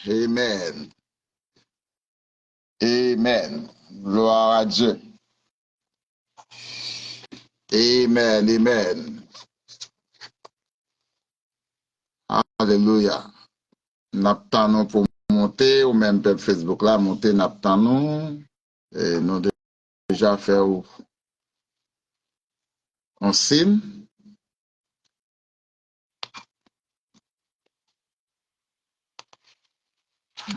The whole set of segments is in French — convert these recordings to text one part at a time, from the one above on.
Amen. Amen. Gloire à Dieu. Amen. Amen. Alléluia. N'attendons pour monter, ou même peuple Facebook là, monter, n'attendons. Et nous déjà fait un signe.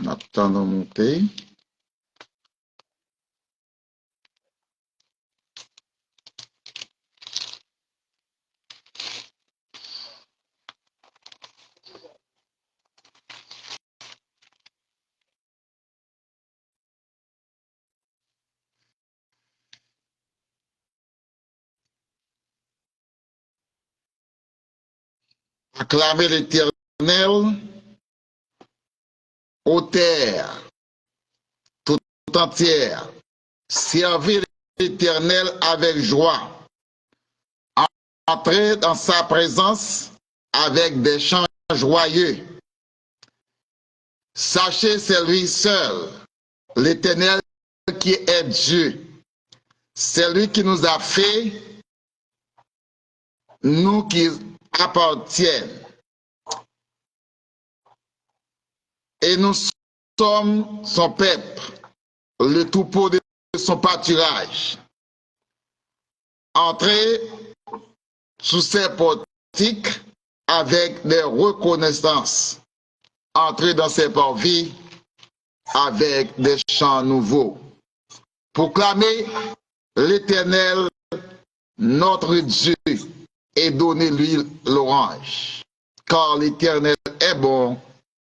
N'attendons monter. Acclamez l'Éternel aux terres tout entières. Servez l'Éternel avec joie. Entrez dans sa présence avec des chants joyeux. Sachez, c'est lui seul, l'Éternel qui est Dieu. C'est lui qui nous a fait, nous qui appartiennent. Et nous sommes son peuple, le troupeau de son pâturage. Entrez sous ses portiques avec des reconnaissances. Entrez dans ses parvis avec des chants nouveaux. Proclamez l'Éternel, notre Dieu, et donnez-lui l'orange. Car l'Éternel est bon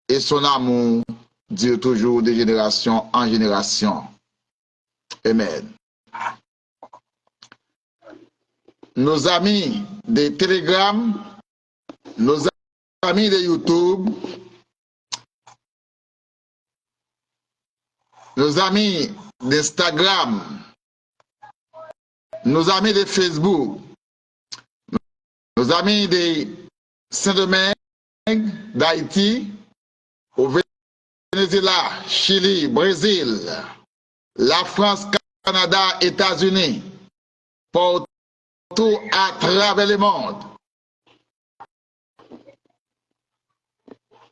et son amour dure toujours de génération en génération. Amen. Nos amis de Telegram, nos amis de YouTube, nos amis d'Instagram, nos amis de Facebook, nos amis de Saint-Domingue, d'Haïti, au Venezuela, Chili, Brésil, la France, Canada, États-Unis, partout à travers le monde.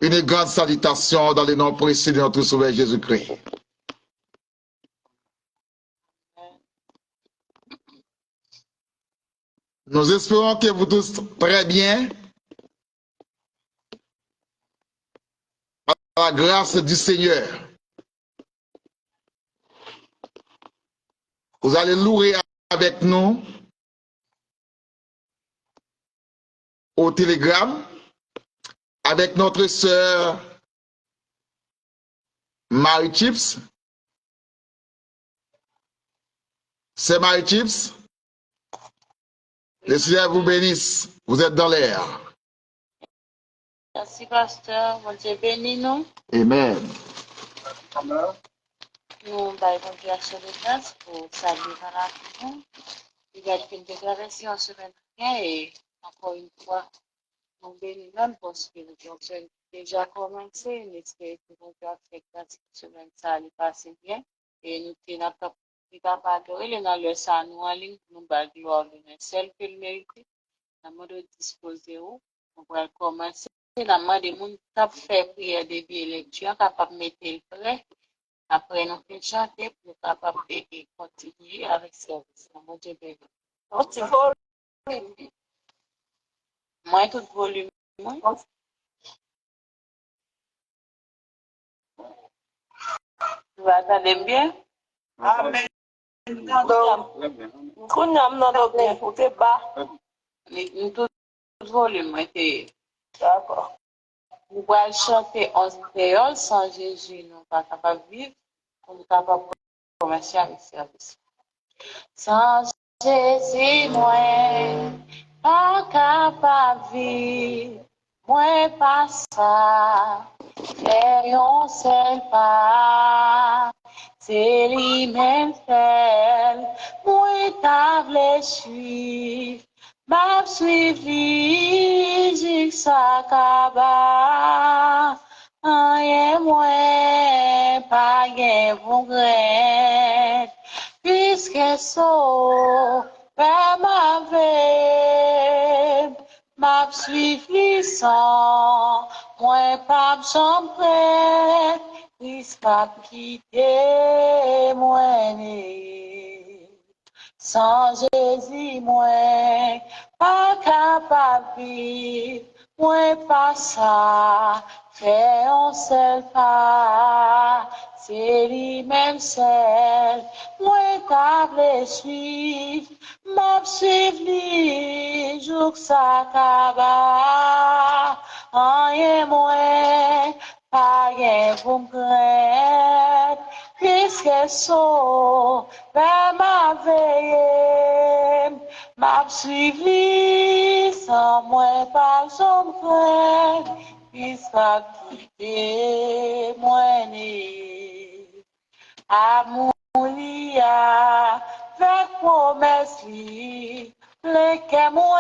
Une grande salutation dans le nom précieux de notre Sauveur Jésus-Christ. Nous espérons que vous tous très bien. Par la grâce du Seigneur. Vous allez louer avec nous au Telegram avec notre sœur Marie Chips. C'est Marie Chips. Le Seigneur vous bénisse. Vous êtes dans l'air. Merci, pasteur. Mon Dieu bénit nous. Amen. Nous baillons Dieu à ce grâce pour saluer dans la vie. Il y a une déclaration en semaine dernière et encore une fois, nous bénissons parce que nous avons déjà commencé. Nous espérons que nous avons fait grâce cette semaine, ça allait passer bien. Et nous n'avons pas adoré dans le sang nous en ligne pour nous battre gloire de celle que nous méritons. Nous avons disposé où. On va commencer. La main des gens qui fait prière de lecture, capable de mettre le prêt. Après, nous faisons chanter pour capable de continuer avec ce service. Mon Dieu béni. Moi, tout volume. Vous attendez bien? Amen. Tout volume. D'accord. Nous allons chanter en créole sans Jésus, nous ne sommes pas capables de vivre, nous sommes capables de commencer avec le service. Sans Jésus, moi, pas capable de vivre, moi, pas ça, faire un seul pas, c'est lui-même seul, moi, t'as voulu suivre. M'a suivi jusqu'à Kaba, rien moins rien pour craindre, puisque sauveur m'avait, m'a suivi sans, moi pas m'chambrer, puisque quitté moi né. Sans Jésus, moi, pas capable de vivre, moi, pas ça, fait un seul pas, c'est lui-même seul, moi, capable de suivre, m'a suivre lui, jour ça cabas, rien moins, pas rien pour me craindre, puisque saut, m'a veillé, m'a suivi, sans moi pas son frère, puisque quitté moi né. Amour lia, avec promesse li, lequel moi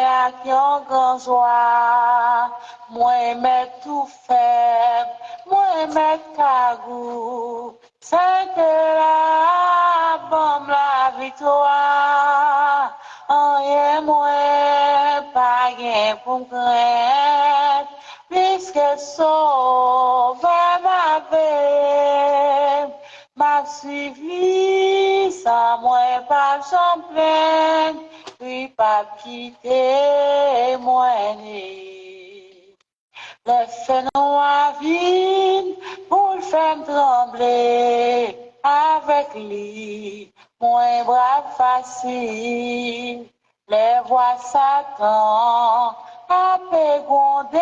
a qui en grand joie, moi met tout faible, moi met cagou, c'est que la bombe la victoire, rien moins pas rien pour craindre, puisque sauveur m'avait, m'a suivi, sans moi pas j'en plains, puis pas quitter moi né. Les faits noirs viennent pour le faire trembler, avec lui, moins brave facile, les voix Satan, à pégonder,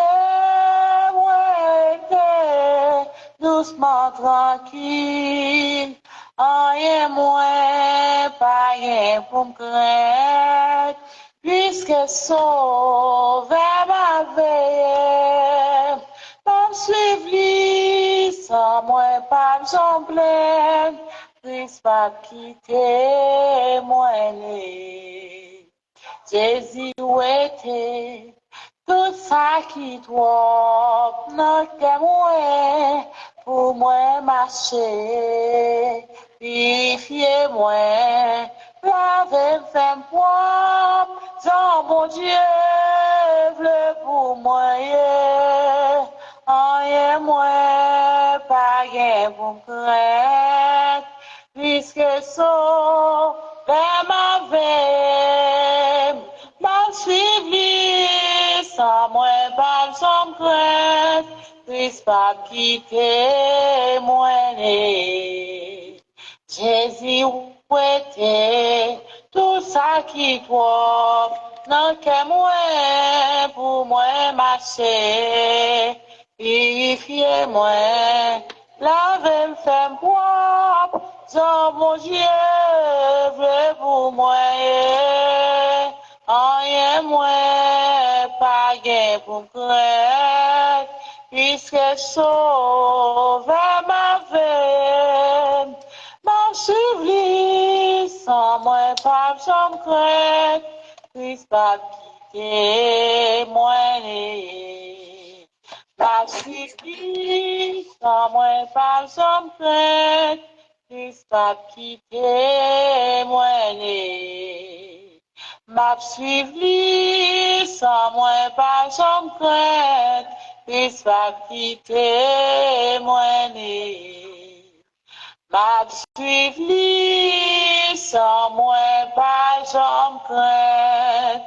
moi était doucement tranquille, rien moins, pas rien pour me craindre, puisque sauveur m'avait, pas suivre lui, sans moi pas j'en plains, puisse pas quitter moi né. Jésus était tout ça qui toi, notre moi, pour moi marcher, purifier moi, laver femme propre, sans mon Dieu, vle pour moi, rien moins, pas rien pour me craindre, puisque sauveur m'avait, m'a suivi, sans moi pas sans crainte, puisse pas quitter moi né. Jésus était tout ça qui toi, dans que moi, pour moi marcher, purifier moi, laver me faire propre, sans mon Dieu, veut pour moi, rien moins, pas gain pour craindre, puisque sauveur m'avait, m'a suivi, sans moi pas j'en crainte, puisse pas quitter moi né. M'a suivi, sans moi pas j'en crainte, puisse pas quitter moi né. M'a suivi, sans moi pas j'en crainte, puisse pas quitter moi né. M'a suivi, sans moi pas j'en crainte,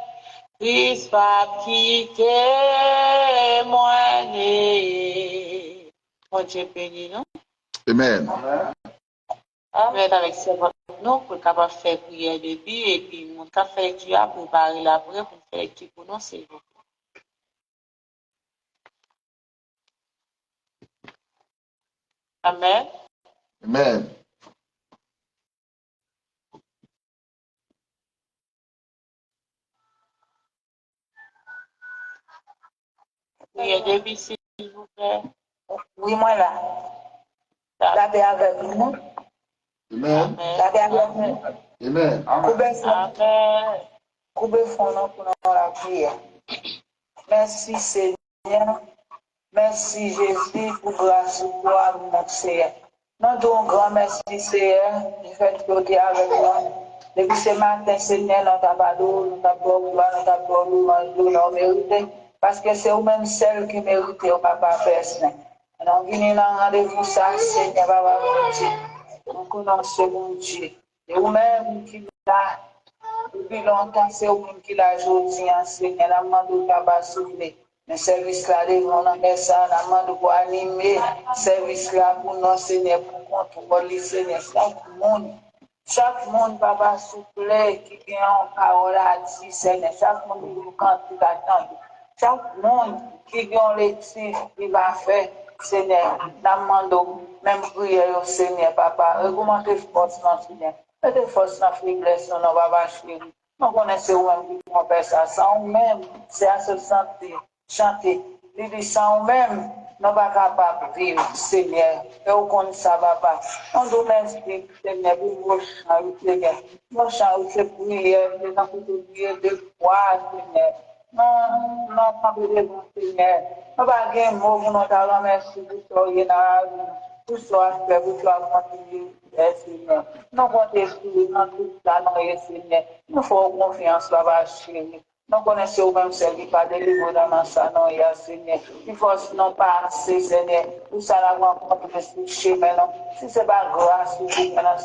puisse pas quitter moi né. Mon Dieu béni, non? Amen. Amen avec ses votes, nous, pour capable faire prière de vie et puis mon café Dieu a préparé la prière pour faire qui pour nous, c'est vous. Amen. Amen. Prière de vie, s'il vous plaît. Oui, moi là. La paix avec nous. Amen. La paix avec nous. Amen. Amen. Coupez fond pour nous la prière. Merci Seigneur. Merci Jésus pour grâce pour amour Seigneur. Nous disons un grand merci, Seigneur, du fait que tu es avec nous. Depuis ce matin, Seigneur, nous t'avons nous t'avons louange, nous mérité. Parce que c'est vous-même seul qui mérite, au Papa Père. Nous venons dans rendez-vous, ça, Seigneur, Papa, mon Dieu. Nous connaissons mon Dieu. Et vous-même qui l'a, depuis longtemps, c'est vous-même qui l'a aujourd'hui, Seigneur, la main de Papa souffler. Le service là, devant nous, ça, la main de pour animer, service là pour nous, Seigneur, pour contrôler, Seigneur, chaque monde, Papa, souple, qui vient en parole à dire, Seigneur, chaque monde qui vous quand il attend. Chaque monde qui vient lectif, qui va faire, Seigneur, la demande, même prière, Seigneur, Papa, augmentez force, Seigneur. Mettez force dans la faiblesse, non, Papa, chérie. Nous connaissons même qui font faire ça. Sans nous-mêmes, c'est à se sentir, chanter. Il dit sans nous-mêmes, nous ne sommes pas capables de vivre, Seigneur. Et on connaît ça, Papa. On doit l'inscrire, Seigneur, pour vos chants, Seigneur. Nos chants, c'est prière, c'est dans toute prière de foi, Seigneur. Non, non, pas de bon, Seigneur. Nous ne pas de mots pour nous te remercier pour ce qui est dans la vie. Pour ce qui est pour ce qui est, Seigneur. Nous comptons sur nous, tout ça, non, Seigneur. Nous faisons confiance, Papa, chérie. Nous connaissons même celle qui pas délivré dans ça, non, Seigneur. Il faut non passer, Seigneur. Tout ça, la rencontre de ce chemin, non. Si ce n'est pas grâce,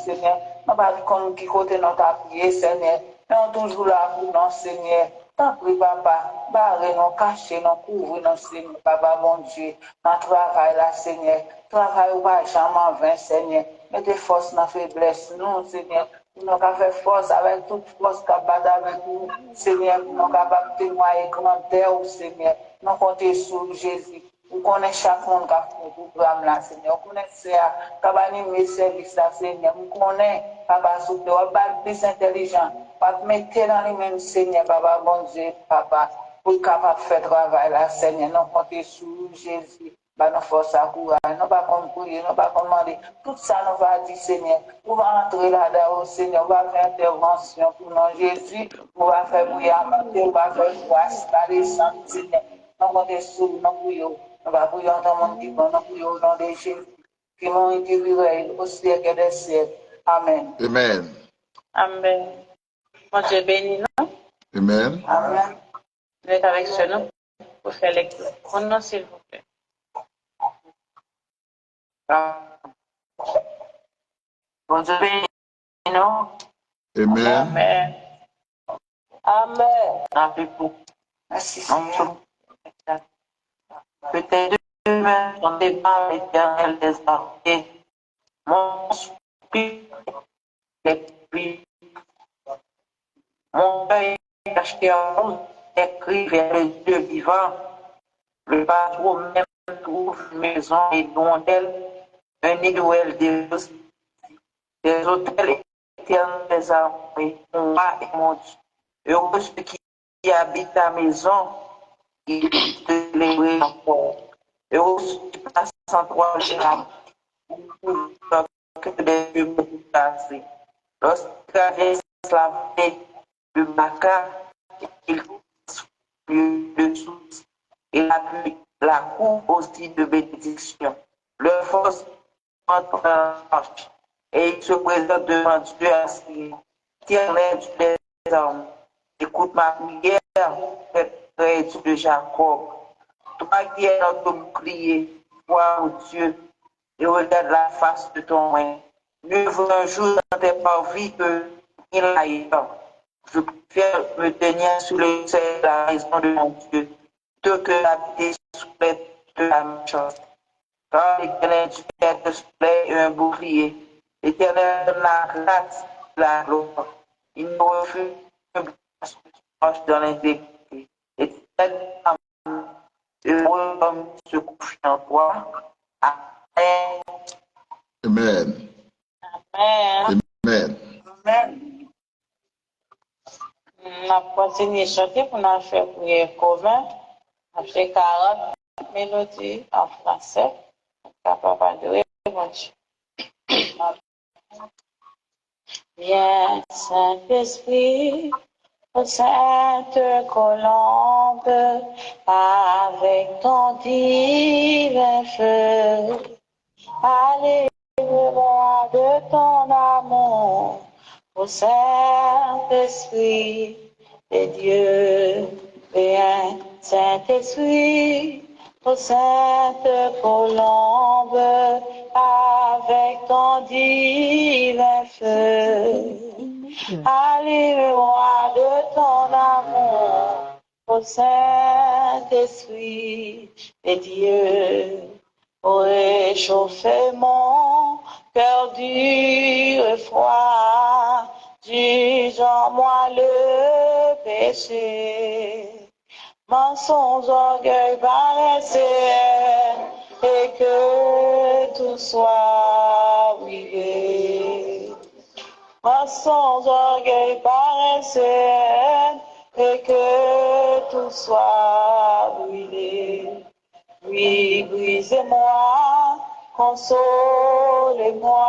Seigneur, nous pas comme qui côté notre appui, Seigneur. Mais on toujours là pour nous, Seigneur. Tant pis, Papa, barrez nous, cachez nous, couvrez nous, Seigneur, Papa, bon Dieu. Dans travail là, Seigneur. Travail ou pas jamais vain, Seigneur. Mettez force dans la faiblesse, nous, Seigneur. Nous avons fait force avec toute force qui bat avec nous, Seigneur. Nous sommes capables de témoigner commentaire, Seigneur. Nous comptons sur Jésus. Nous connaissons chaque monde qui a fait le programme là, Seigneur. Nous connaissons qui a animé le service là, Seigneur. Nous connaissons, Papa, sur toi, plus intelligent. Pas mettre dans les mêmes, Seigneur, Papa, bon Dieu, Papa, pour être capable de faire le travail là, Seigneur. Nous comptons sur Jésus. Bah, nous force à courage, nous pas comme prier, nous pas demander. Tout ça, nous va dire, Seigneur. On va entrer là-dedans, Seigneur. On va faire intervention pour nous, Jésus. On va faire bouillir, on va faire grâce, la descente, Seigneur. Nous comptons sur nous, prions. Nous va prier en tant que bon, nous prions au nom de Jésus. Qui m'ont été virés au siècle des siècles. Amen. Amen. Amen. Mon Dieu béni, non? Amen. Amen. Vous êtes avec ce nom pour faire lecture. Mon nom, s'il vous plaît. Bon Dieu béni, non? Amen. Amen. Amen. Merci, Seigneur. Peut-être demain, ton départ éternel des armées, mon esprit depuis mon œil caché en rouge écrit vers le Dieu vivant. Le patron même trouve une maison et dont elle un nid où elle dépose des hôtels éternels des armées, mon roi et mon Dieu. Heureux ceux qui habitent la maison et de l'élever encore. Heureux ceux qui passent en trois jours que des yeux beaucoup passés. Lorsqu'il vient slaver le maca, il le soutient et la coupe aussi de bénédiction. Leur force entre en marche et il se présente devant Dieu assis. Éternel des armes, écoute ma prière, près de Jacob. Toi qui es notre bouclier, vois au Dieu et regarde la face de ton règne. Mieux vaut un jour dans tes parvis que mille ailleurs. Je préfère me tenir sous le ciel de la maison de mon Dieu, plutôt que d'habiter sous l'aide de la méchance. Car l'Éternel Dieu est un soleil et un bouclier. L'Éternel donne la grâce et la gloire. Il nous refuse un blanche dans l'intégrité. L'Éternel heureux comme se couche en toi. Amen. Amen. Amen. Amen. Amen. On a continué à chanter pour nous faire prière convainc. On a fait 40 mélodies en français. Capable de répondre. Viens, Saint-Esprit, ô sainte colombe, avec ton divin feu. Allez, de ton amour, au Saint-Esprit de Dieu, viens, Saint-Esprit, ô sainte colombe, avec ton divin feu, allume-moi de ton amour, ô Saint-Esprit de Dieu, pour réchauffer mon cœur dur et froid, juge en moi le péché. Mensonge, orgueil, paresse et que tout soit brisé. Mensonge, orgueil, paresse et que tout soit brisé. Oui, brisez-moi, consolez-moi,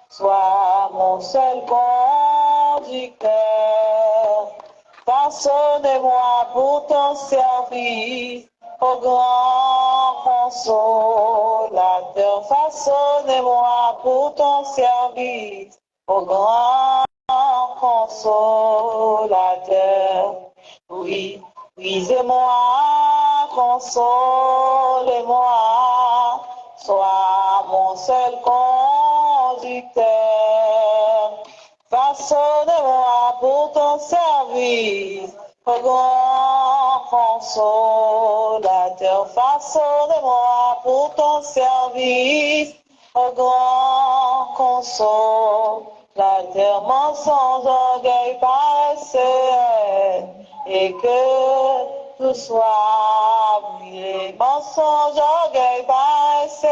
sois mon seul conducteur. Façonnez-moi pour ton service, ô grand consolateur. Façonnez-moi pour ton service, ô grand consolateur. Oui, brisez-moi, consolez-moi, sois mon seul conducteur. Façonnez-moi pour ton service, ô grand consolateur. Façonnez-moi pour ton service, ô grand consolateur. Mensonge, orgueil, paresse, et que tout soit brûlé. Mensonge, orgueil, paresse,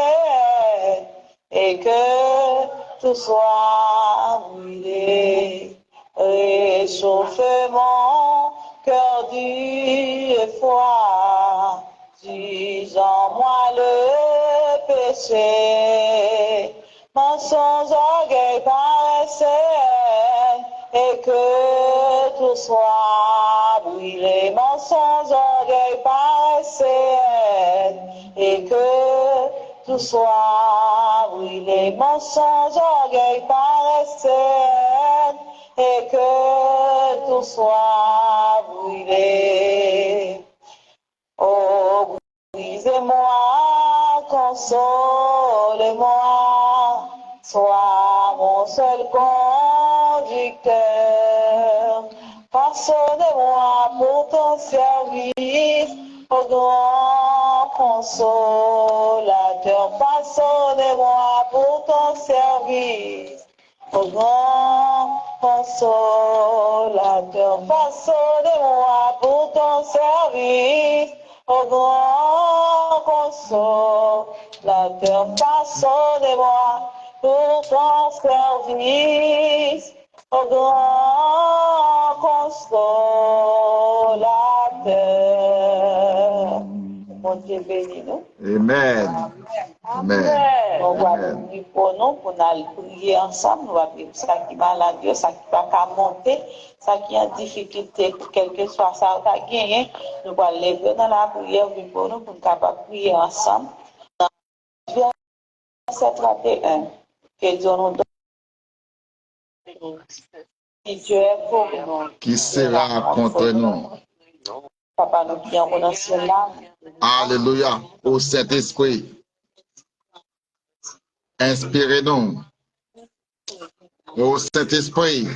et que tout soit brûlé. Réchauffe mon cœur dur et froid, juge en moi le péché. Mensonge, orgueil, paresse, et que tout soit brûlé. Mensonge, orgueil, paresse, et que tout soit brûlé. Mensonge, orgueil, paresse, et que tout soit brûlé. Oh, brisez-moi, consolez-moi, sois mon seul conducteur. Façonnez-moi pour ton service, ô grand consolateur. Façonnez-moi pour ton service, ô grand consolateur. Façonnez-moi pour ton service, ô grand consolateur. Façonnez-moi pour ton service, ô grand consolateur. Mon Dieu béni nous. Amen. Amen. On va prier pour nous, pour nous prier ensemble. Nous allons prier pour ça qui est malade, ça qui ne peut pas monter, ça qui est en difficulté, quel que soit ça qui a gagné. Nous allons lever dans la prière pour nous, pour nous capables de prier ensemble. Verset 31, que Dieu nous donne. Si Dieu est pour nous, Qui sera contre nous? Papa, nous prions pour cela. Alléluia. Au Saint-Esprit, inspirez-nous. Au Saint-Esprit,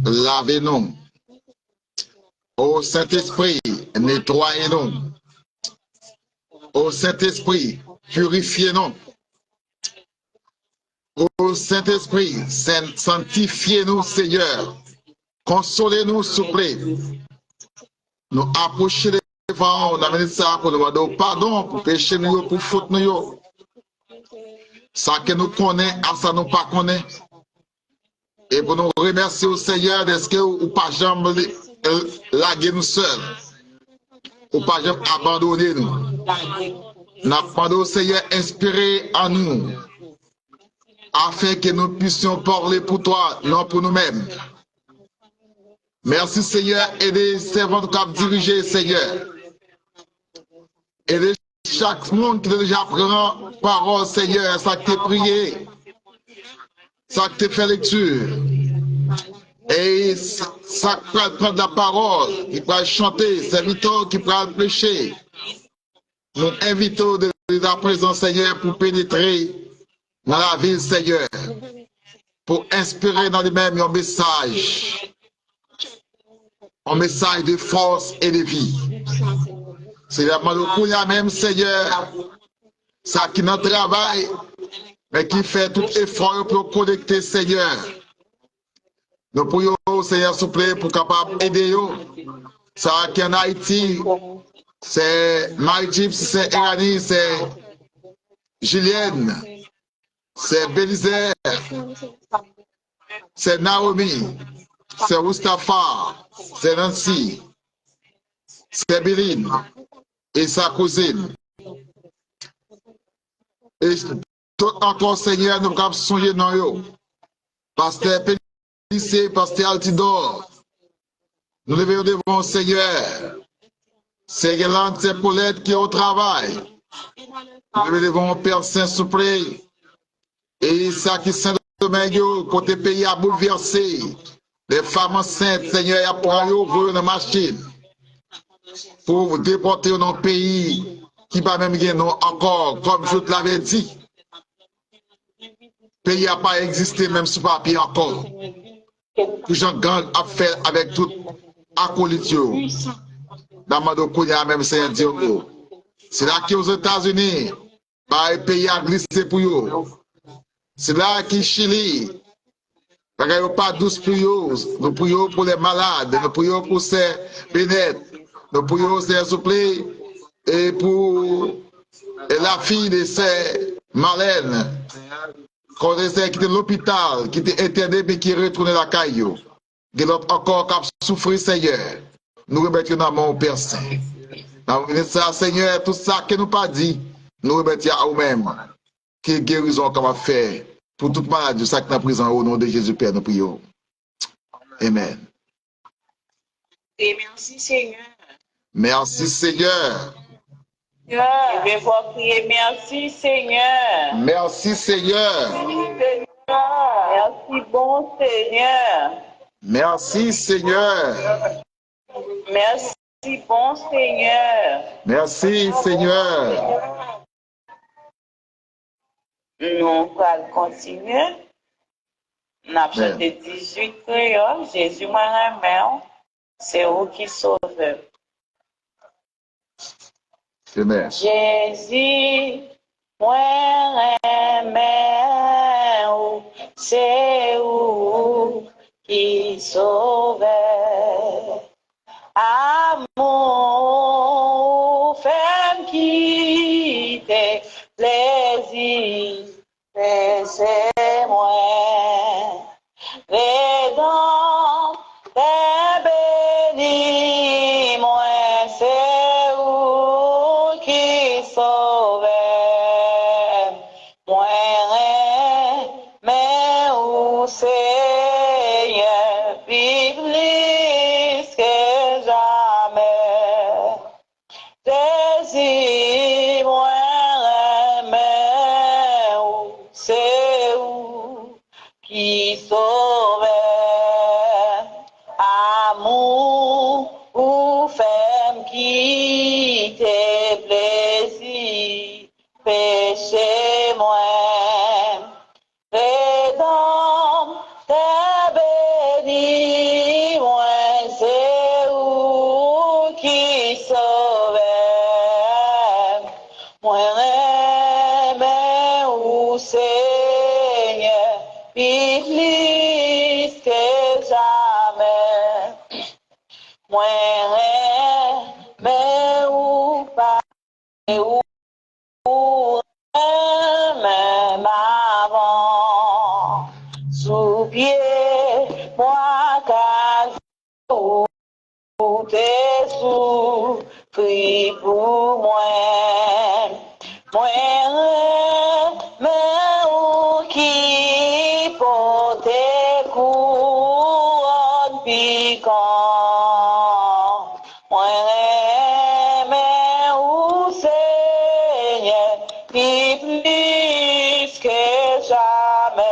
lavez-nous. Au Saint-Esprit, nettoyez-nous. Au Saint-Esprit, purifiez-nous. Au Saint-Esprit, sanctifiez-nous, Seigneur. Consolez-nous, s'il vous plaît. Nous approcher devant, on amène ça pour nous demander pardon pour pécher nous, pour faute nous. Ça que nous connaissons, à ça nous pas connaissons. Et pour nous remercier au Seigneur de ce que nous pas jamais laguer nous seuls. Ou pas jamais abandonner nous. Nous demandons au Seigneur inspirer en nous. Afin que nous puissions parler pour toi, non pour nous-mêmes. Merci Seigneur, aidez servants qui ont dirigé Seigneur. Aidez chaque monde qui déjà prend parole Seigneur, ça qui est prié. ça qui te fait lecture. Et ça qui va prendre la parole, qui va chanter, c'est invitons qui va prêcher. Nous invitons de la présence, Seigneur, pour pénétrer dans la ville, Seigneur, pour inspirer dans lui-même un message de force et de vie. C'est la même, Seigneur, ça qui nous travaille, mais qui fait tout effort pour connecter, Seigneur. Nous prions, Seigneur, s'il vous plaît, pour capable d'aider. Ça qui en Haïti, c'est Marie-Gyps, c'est Irani, c'est Julienne, c'est Bélizer, c'est Naomi, c'est Mustafa, c'est Nancy, c'est Béline et sa cousine. Et tout encore, Seigneur, nous avons songer dans eux. Pasteur Pélicé, Pasteur Altidor, nous levons devant Seigneur. C'est Guélande, c'est Paulette qui est au travail. Nous levons devant Père Saint-Soupré. Et ça qui Saint-Domingue, côté pays a bouleversé. Les femmes enceintes, Seigneur, y a pour ouvrir une machine. Pour vous déporter dans le pays qui va même gagner encore, comme je te l'avais dit. Le pays n'a pas existé même sur papier encore. Que Jean Gang a fait avec tout acolyte. Dans Madokounia, même c'est un Dieu. C'est là qu'aux États-Unis, le pays a glissé pour eux. C'est là que Chili, il n'y a pas 12 prions. Nous prions pour les malades, nous prions pour ces bénettes, nous prions, s'il vous plaît, et pour la fille de ces Marlène, qu'on essaie de quitter l'hôpital, qui était internée mais qui est retournée à la caillou. Il y a encore qui a souffert, Seigneur. Nous remettons dans mon Père Saint. Ça, Seigneur, tout ça que nous pas dit, nous remettons à nous-mêmes. Quelle guérison qu'on va faire pour toute maladie, ça qui est présent au nom de Jésus, Père, nous prions. Amen. Et merci, Seigneur. Merci, Seigneur. Je vais vous prier. Merci, Seigneur. Merci, Seigneur. Merci, bon Seigneur. Merci, Seigneur. Merci, bon Seigneur. Merci, Seigneur. Nous allons continuer. Nous avons chanté 18 créoles. Jésus m'a remis. C'est vous qui sauvez. Amen. Jésus, moi remis. C'est vous qui sauvez. Amour, femme qui te plaisir, c'est moi. Rédempteur béni, moi, c'est vous qui sauvez. Moi, mais où Seigneur, vive plus que jamais. Désir, moi, mais où c'est où qui sauve. Amour ou femme qui te plaisir, péché moi. Rédempteur béni, moi c'est où qui sauve. Moi mais où Seigneur, plus que jamais. Moi mais où pas et où même avant. Sous pied, moi car où t'es souffri pour moi. Moi mais où qui porte couronne piquant. Moi mais où Seigneur, plus que jamais.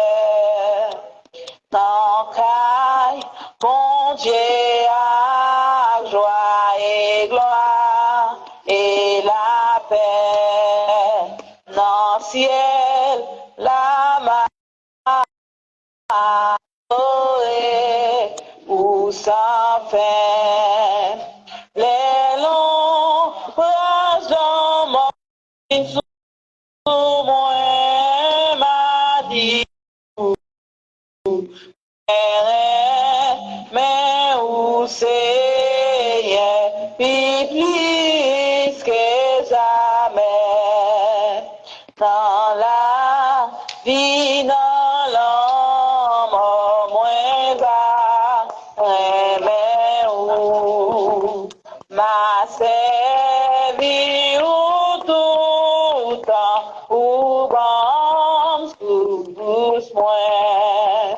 et la paix dans le ciel, la marée ou sans fin. Les longs bras de mon sous moi m'a dit mais où c'est plus que jamais dans la vie dans l'homme moins bas mais où ma vie ou tout temps ou bon sous douce moins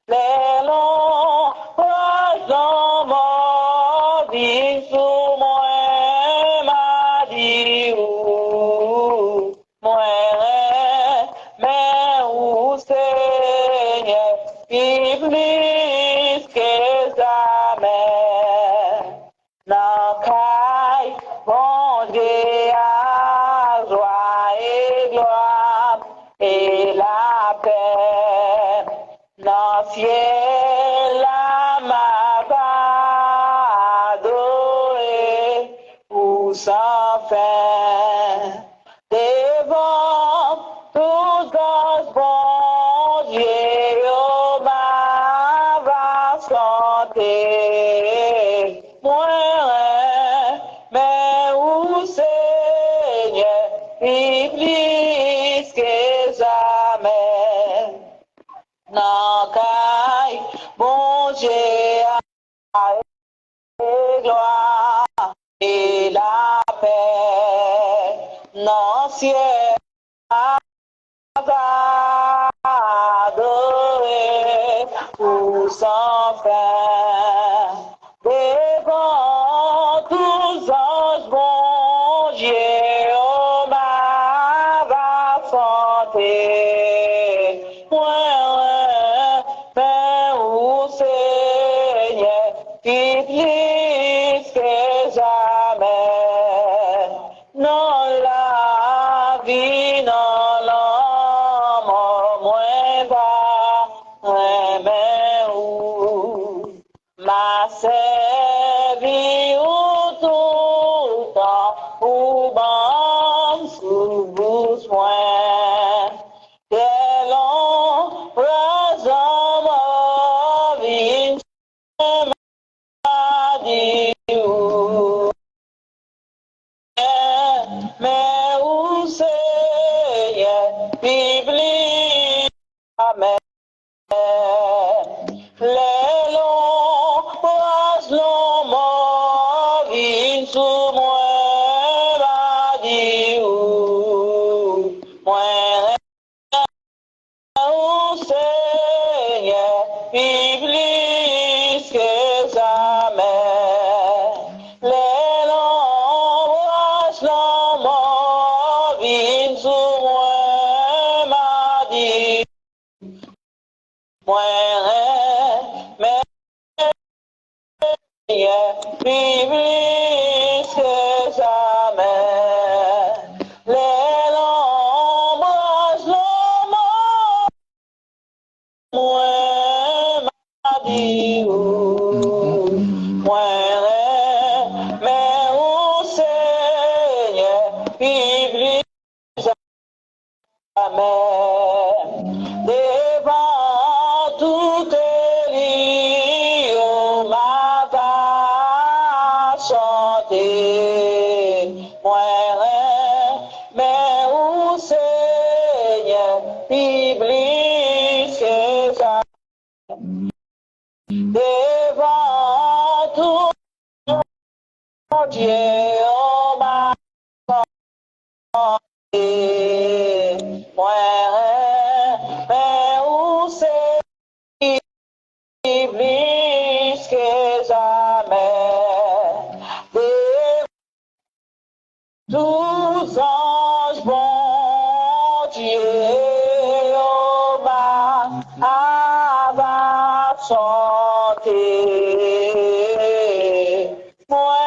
les longs dans mon vie sous moi m'a dit où moi mais où Seigneur plus que jamais dans caille bon Dieu à joie et gloire et la paix dans le ciel la m'a adoré ou sans fin devant tous nos bons Dieu oh, m'a chanter moi mais où Seigneur plus que jamais non caille bon Dieu et gloire et la paix non ciel adoré ou sans fin devant tous anges bon Dieu oh, m'a chanter moi mais où Seigneur plus que jamais non la vie non l'homme moins bas mais où ma vie ou tout temps ou bon sous besoin quel long raison ma vie m'a dit où mais où Seigneur publie amen les longs bras longs m'ont sous moi m'a dit où moi où Seigneur publie que jamais les longs bras longs m'ont sous moi m'a dit moi mais plus que jamais les longs bras longs moi m'a dit où moi mais où Seigneur plus jamais devant tout Élie m'a chanter moi mais où Seigneur plus que ça devant tout Dieu m'a moi mais où c'est plus que jamais tous anges bon Dieu m'a chanter moi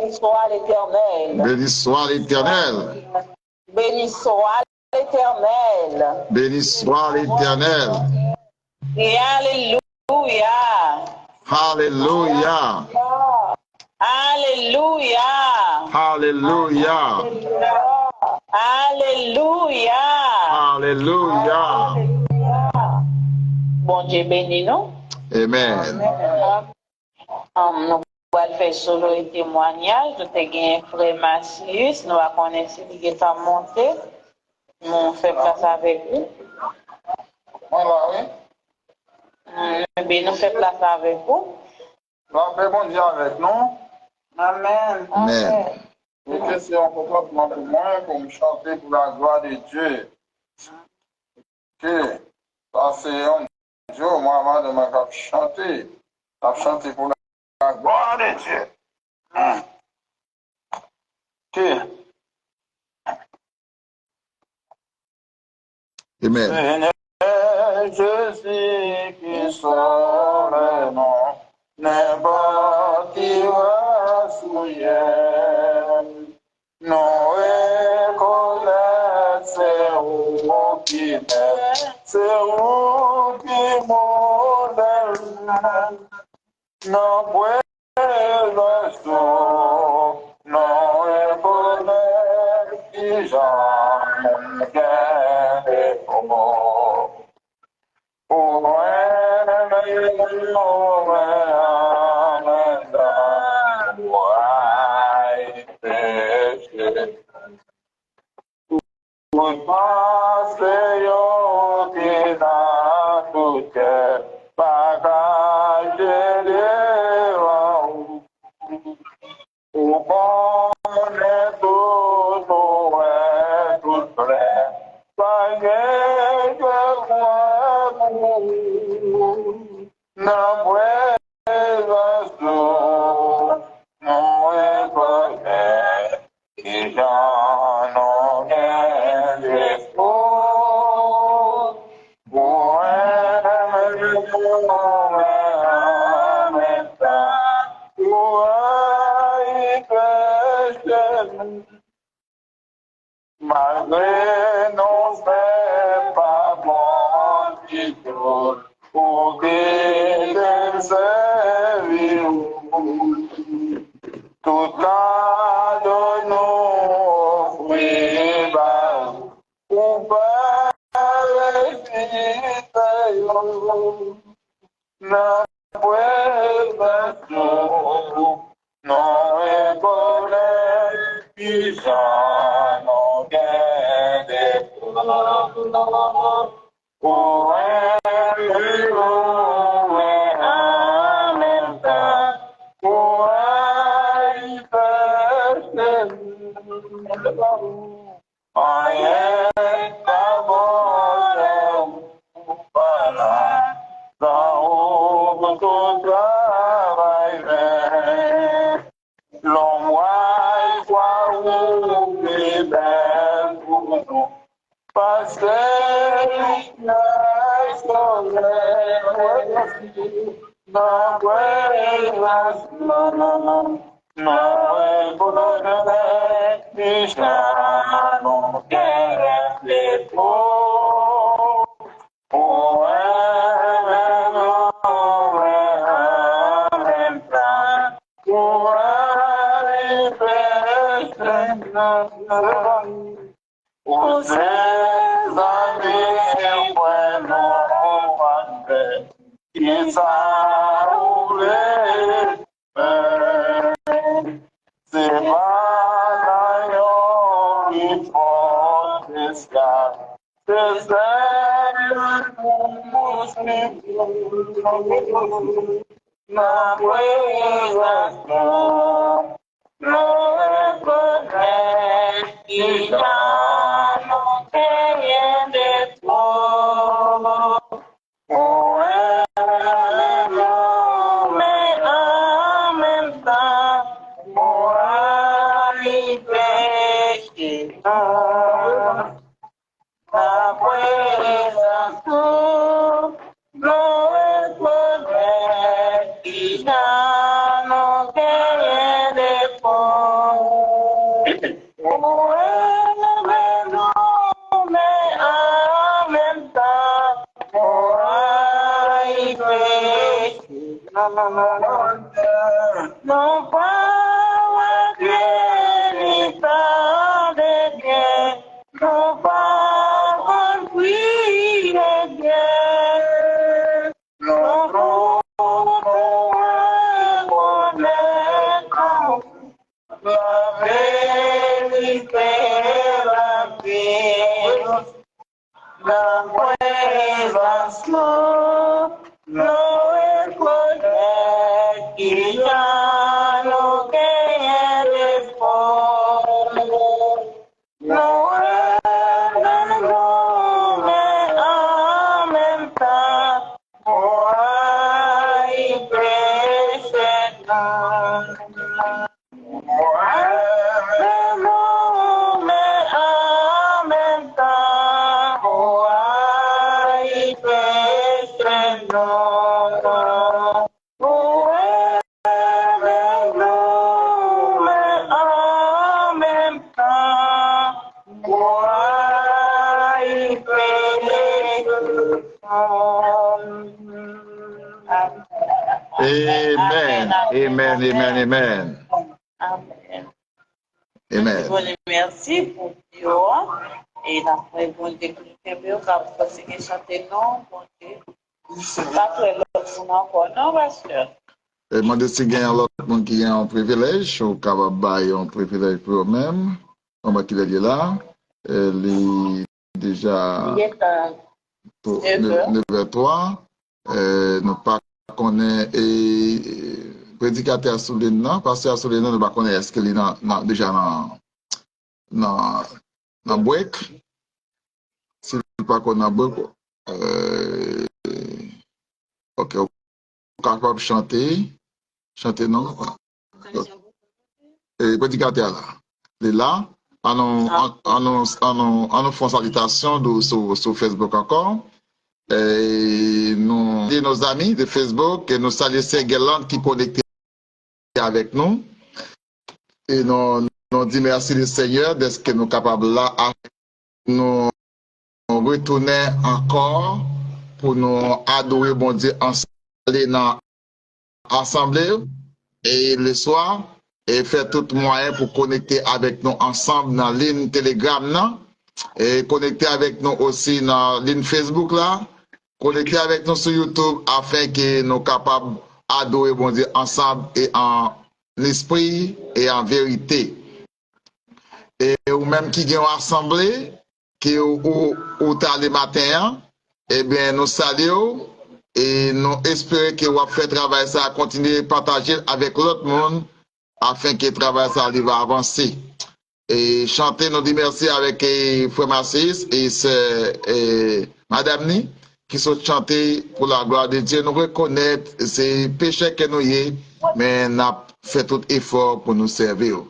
Béni soit l'Éternel. Béni soit l'Éternel. Béni soit l'Éternel. Béni soit l'Éternel. Et Alléluia. Alléluia. Alléluia. Alléluia. Alléluia. Alléluia. Bon Dieu béni nous. Amen. Nous allons faire solo et témoignage. Nous avons gagné frère Massius. Nous allons connaître si il est monté. Nous faisons place avec vous. Voilà, oui. Nous faisons place avec vous. La paix, bon Dieu avec nous. Amen. Amen. Et que c'est un comportement pour moi, pour me chanter pour la gloire de Dieu. Que ça c'est un Dieu, moi, avant de me chanter. Je chanter pour la gloire de Dieu. Que Amen. Seigneur Jésus qui sort le nom, n'importe qui va souiller. Non, reconnaître, c'est vous qui m'aime, c'est vous qui m'aimez. Non, point le sourd, non, reconnaître, qui j'en gagne pour moi. Oh, Malgré nos faits, pas bon du tout, pour que servir tout à de nous, oui, pour pas na puerta no es por él y ya no quede o él no me alimenta o hay ay esta voz para dans ton travail, l'envoi soit où les belles pour nous, parce que le soleil n'a pas non est bonheur, et j'en ai les pauvres. Oh, os amis bueno ande y saule se van yo y potestad desde na puedas no y ya no te de todo. Oh, no me lamenta, morar y felicidad. La puedas tú, no es poder y ya no te de todo. No power really found again. No power free again. No power la verita la prueba no es poder y ya lo que eres por no me aumenta o hay presentar. No me aumenta o hay presentar. No me aumenta o hay presentar. Amen. Amen. Amen. Amen. Amen. Amen. Merci pour Dieu. Et après, bon Dieu, que vous avez chanté non, bon Dieu. Pas que l'autre encore, non, pasteur. Et moi, de si il y a l'autre monde qui a un privilège, ou capable de un privilège pour eux-mêmes, on va qu'il est là. Il est déjà Il est à 9h03. Nous pas connaît et prédicateur sous les noms, pasteur sous les noms, nous pas connaît est-ce qu'il est déjà dans break. Si vous pas connaît dans break, ok, vous capable chanter non. Et prédicateur là, il est là. On nous fait salutation sur Facebook encore. Et nous dit nos amis de Facebook et nous saluons Sergeland qui est connecté avec nous. Et nous dit merci le Seigneur d'être que nous sommes capables là à nous retourner encore pour nous adorer bon Dieu ensemble dans l'assemblée et le soir et faire tout moyen pour connecter avec nous ensemble dans la ligne Telegram là, et connecter avec nous aussi dans la ligne Facebook là. Connectez avec nous sur YouTube afin que nous soyons capables d'adorer bon Dieu ensemble et en esprit et en vérité. Et ou même qui ont assemblé, qui ou le matin, eh bien nous saluons et nous espérons que vous fait travail ça, continuer à partager avec l'autre monde afin que le travail ça arrive à avancer. Et chanter, nous disons merci avec Frère Massis et Madame Ni, qui sont chantés pour la gloire de Dieu. Nous reconnaître ces péchés que nous y mais nous avons fait tout effort pour nous servir.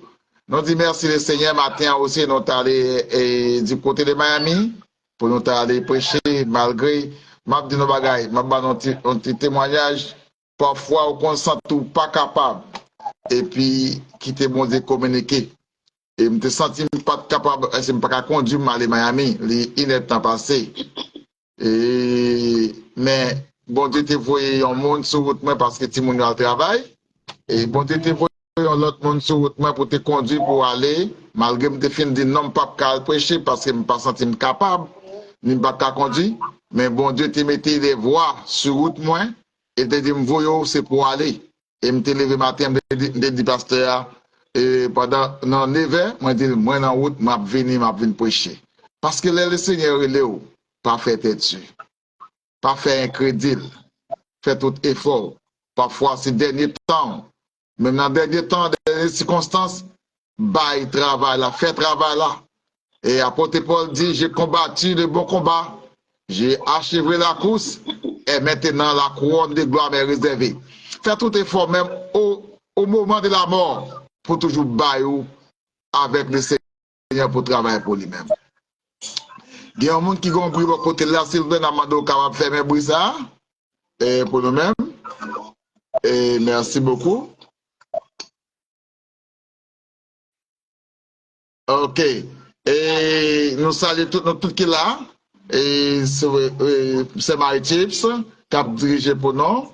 Nous disons merci le Seigneur matin aussi, nous sommes allés du côté de Miami pour nous aller prêcher malgré m'a dit nos bagailles, m'a dit un petit témoignage. Parfois, on ne sent tout pas capable et puis quitter mon Dieu communiquer. Et je me senti pas capable, je ne pas conduire aller à Miami, il est temps passé. Mais bon Dieu te voyé un monde sur route parce que tu monde au travail. Et bon Dieu te voyé un autre monde sur route pour te conduire pour aller, malgré que je fin de non pas prêcher parce que je ne pas senti capable, ni pas conduire. Mais bon Dieu te mettait des voies sur route moi et te dit me c'est pour aller. Et me te levé matin, me dit pasteur. Et pendant 9 heures, moi je dis moi en route, m'a venir prêcher. Parce que le Seigneur est là, pas faire tête dessus. Pas faire incrédule, faire tout effort. Parfois, ces derniers temps, même dans les derniers temps, dans les circonstances, bail travail là, fait travail là. Et apôtre Paul dit, j'ai combattu le bon combat, j'ai achevé la course, et maintenant la couronne de gloire m'est réservée. Faire tout effort, même au moment de la mort, pour toujours bailler avec le Seigneur pour travailler pour lui-même. Il y a un monde qui a un bruit de côté là, Sylvain Amado, capable de faire mes bruits ça, et pour nous-mêmes. Et merci beaucoup. Ok. Et nous saluons tout qui est là. Et c'est My Chips, qui a dirigé pour nous.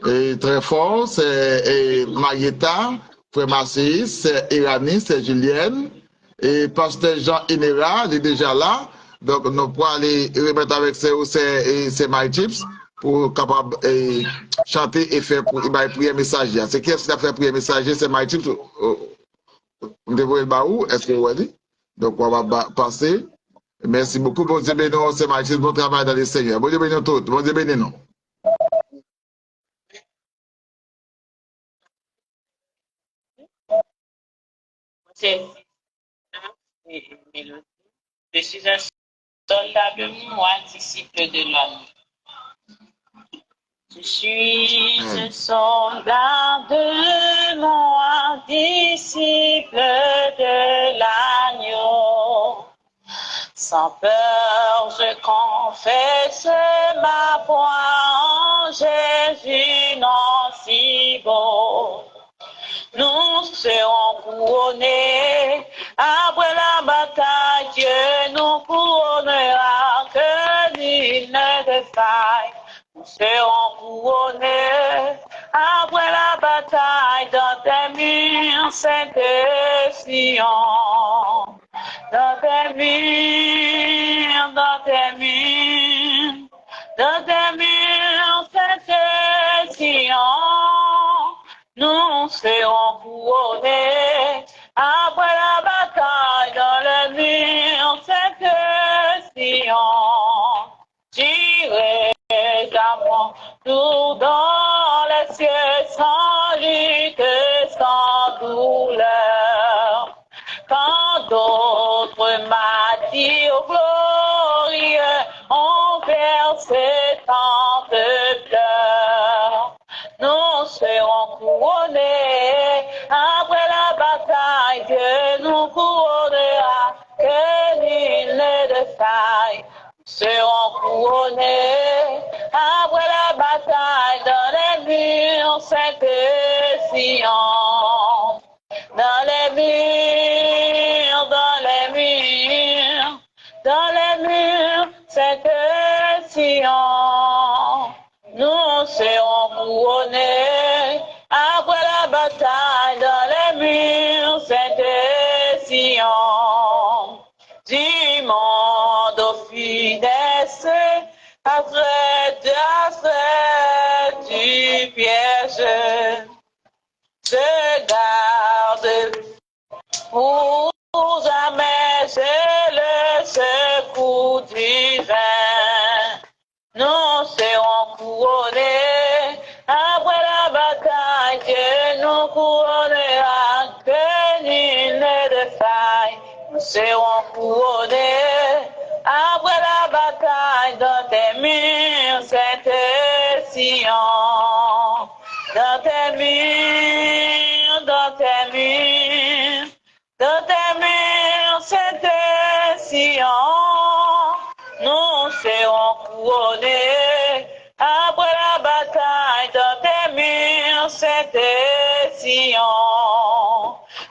Et très fort, c'est Marietta, Frère Massis, c'est Irani, c'est Julienne. Et Pasteur Jean Inera, il est déjà là. Donc, nous pourrons aller remettre avec c'est My Chips pour capable chanter et faire pour prier message. C'est qui est-ce qui a fait prier message? C'est My Chips. Vous devez le baou, est-ce que vous voyez? Donc, on va passer. Merci beaucoup. Bon Dieu béni, c'est Mathilde, bon travail dans les Seigneurs. Bon Dieu béni tout. Bon Dieu béni nous. Je suis un soldat de moi, disciple de l'homme. Je suis un soldat de moi, disciple de l'agneau. Sans peur, je confesse ma foi en Jésus, non si beau. Nous serons couronnés après la bataille, Dieu nous couronnera, que nul ne défaille. Nous serons couronnés après la bataille dans tes murs, Sainte Sion. Dans tes murs, dans tes murs, dans tes murs, Sainte Sion. Nous serons couronnés après la bataille dans le mur, cette Sion. J'irai à mon tour dans les cieux sans lutte, sans douleur. Quand d'autres m'attirent glorieux ont versé tant de pleurs, nous serons couronnés après la bataille, Dieu nous couronnera, que nul ne défaille. Nous serons couronnés après la bataille dans les murs, Sainte Sion. Dans les murs, dans les murs, dans les murs, Sainte Sion. Nous serons couronnés après la bataille dans les murs, Sainte Sion. Du monde aux finesse, après du piège, se garde pour jamais, c'est le secours divin. Nous serons couronnés après la bataille, Dieu nous couronnera, que nul ne défaille. Nous serons couronnés après la bataille dans tes murs, Sainte Sion. Dans tes murs, dans tes murs, dans tes murs, Sainte Sion. Nous serons couronnés après la bataille dans tes murs, Sainte Sion.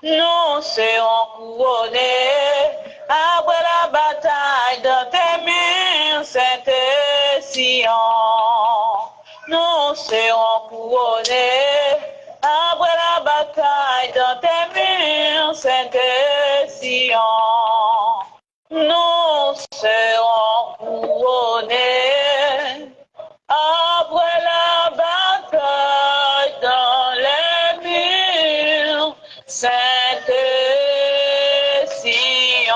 Nous serons couronnés après la bataille dans tes murs, Sainte Sion. Nous serons couronnés après la bataille dans tes murs, Sainte Sion. Nous serons couronnés après la bataille dans les murs, Sainte Sion.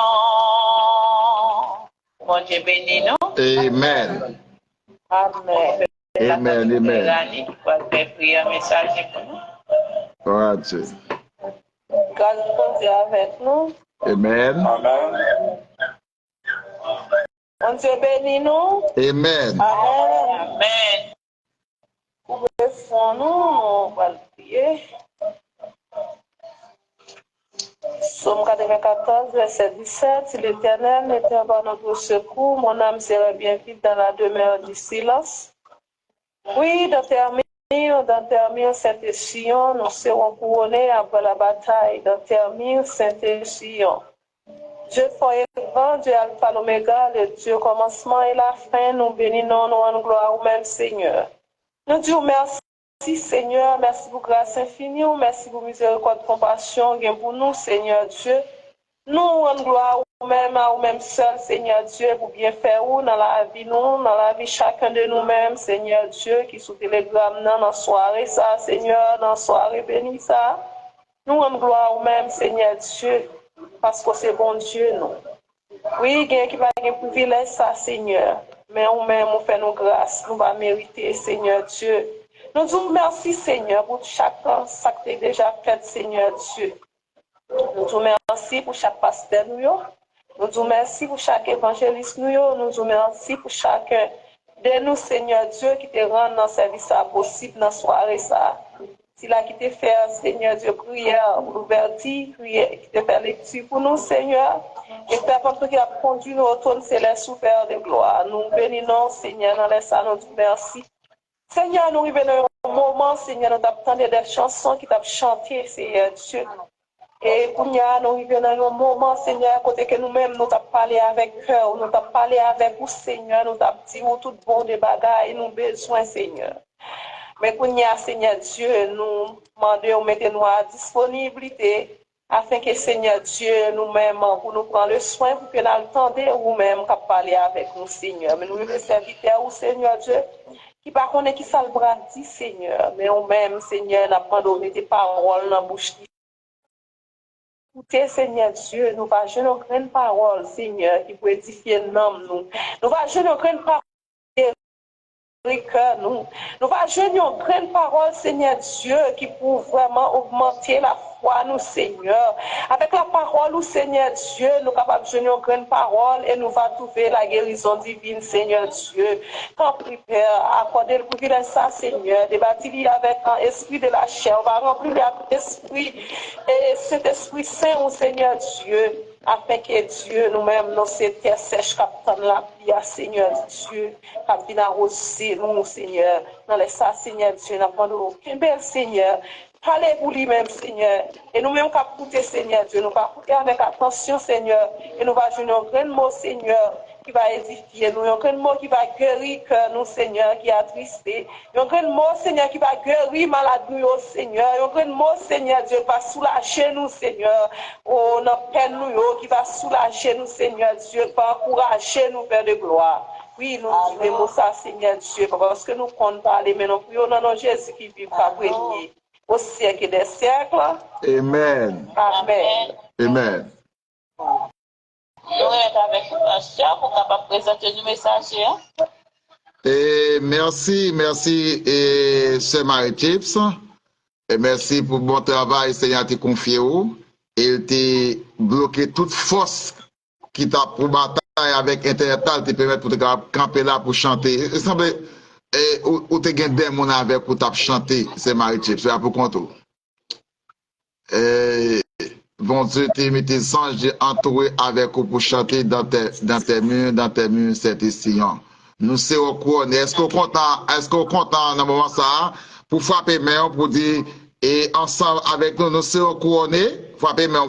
Bon Dieu béni nous. Amen. Amen. Amen, amen. Qui va faire prier un message pour nous. Gloire à Dieu. Grâce de Dieu avec nous. Amen. Amen. On Dieu bénit nous. Amen. Amen. Amen. Ouvrez nous, on va le prier. Psaume 94, verset 17. Si l'Éternel n'était pas notre secours, mon âme serait bien vite dans la demeure du silence. Oui, dans tes murs, Sainte Sion, nous serons couronnés après la bataille. Dans tes murs, Sainte Sion. Dieu fort et grand, Dieu alpha l'oméga, le Dieu commencement et la fin, nous bénissons, nous rendons gloire au même Seigneur. Nous disons merci Seigneur, merci pour grâce infinie, merci pour miséricorde, compassion, gain pour nous Seigneur Dieu. Nous rendons gloire au même seul Seigneur Dieu pour bien faire dans la vie nous, dans la vie chacun de nous-mêmes Seigneur Dieu qui sous télégramme dans la soirée ça Seigneur, dans la soirée bénie ça. Nous rendons gloire au même Seigneur Dieu parce que c'est bon Dieu nous. Oui, il y a qui va avoir un privilège ça Seigneur, mais nous-mêmes on fait nos grâces, nous va mériter Seigneur Dieu. Nous disons merci Seigneur pour chacun, ça que tu as déjà fait Seigneur Dieu. Nous disons merci pour chaque pasteur nous disons merci pour chaque évangéliste nous disons merci pour chacun de nous Seigneur Dieu qui te rend dans service possible dans la soirée ça. Si là qui te fait Seigneur Dieu prière pour l'ouverture, prière qui te fait lecture pour nous Seigneur et Père pour qui a conduit nous au trône céleste sous Père de gloire. Nous bénissons Seigneur dans les salles, nous disons merci. Seigneur, nous revenons au moment, Seigneur, nous t'attendons des chansons qui t'ont chanté, Seigneur Dieu. Et pour nous revenons au moment, Seigneur, côté que nous-mêmes, nous t'avons parlé avec cœur, nous t'avons parlé avec vous, Seigneur, nous t'avons dit tout bon de bagailles, nous besoin, Seigneur. Mais pour nous, Seigneur Dieu, nous demandons, mettez-nous à disponibilité, afin que, Seigneur Dieu, nous-mêmes, pour nous prendre le soin, pour que nous entendions vous-même qu'à parler avec nous, Seigneur. Mais nous voulons servir au Seigneur Dieu, qui par contre qui ça le bras dit Seigneur, mais on même Seigneur n'a pas donné des paroles dans la bouche. Écoutez Seigneur Dieu, nous va jeûner une grande parole Seigneur qui peut édifier l'homme nous. Nous va jeûner une grande parole nous va jeûner une grande parole Seigneur Dieu qui peut vraiment augmenter la foi nous Seigneur. Avec la parole Seigneur Dieu, nous sommes capables de jeûner une grande parole et nous va trouver la guérison divine Seigneur Dieu. Quand Père, accorder le privilège ça Seigneur, débattre avec un esprit de la chair, on va remplir l'esprit et cet esprit saint au Seigneur Dieu. Afin que Dieu, nous-mêmes, nous sommes terre sèche, captant la pluie, Seigneur Dieu, captant arroser nous, Seigneur. Dans les ça, Seigneur Dieu, nous avons aucun bel Seigneur. Parlez pour lui-même, Seigneur. Et nous-mêmes, nous écouter, Seigneur Dieu. Nous allons écouter avec attention, Seigneur. Et nous allons jouer un grand mot, Seigneur, qui va édifier nous. Un grand mot qui va guérir nous, Seigneur, qui est attristé. Un grand mot, Seigneur, qui va guérir malade nous, Seigneur. Un grand mot, Seigneur Dieu, qui va soulager nous, Seigneur. Oh, notre peine nous, qui va soulager nous, Seigneur Dieu, qui va encourager nous, Père de gloire. Oui, nous disons ça, Seigneur Dieu, parce que nous comptons parler, mais nous prions dans nos Jésus qui vit par premier. Au siècle des siècles. Amen. Amen. Amen. Nous sommes avec le pasteur pour capable présenter le messager. Et merci, et Sœur Marie-Chips. Et merci pour le bon travail, Seigneur, t'a confié. Et t'a bloqué toute force qui t'a pour bataille avec Internet, te permettre pour te camper là pour chanter. Il semble ou te gagne des mon avec pour t'a chanter, c'est Marie-Chips, c'est pour compte. Bon Dieu, t'es mis tes anges entourés avec vous pour chanter dans tes murs, cette décision. Nous sommes couronnés. Est-ce qu'on content dans le moment ça, pour frapper main, pour dire, et ensemble avec nous, nous sommes couronnés, frapper main.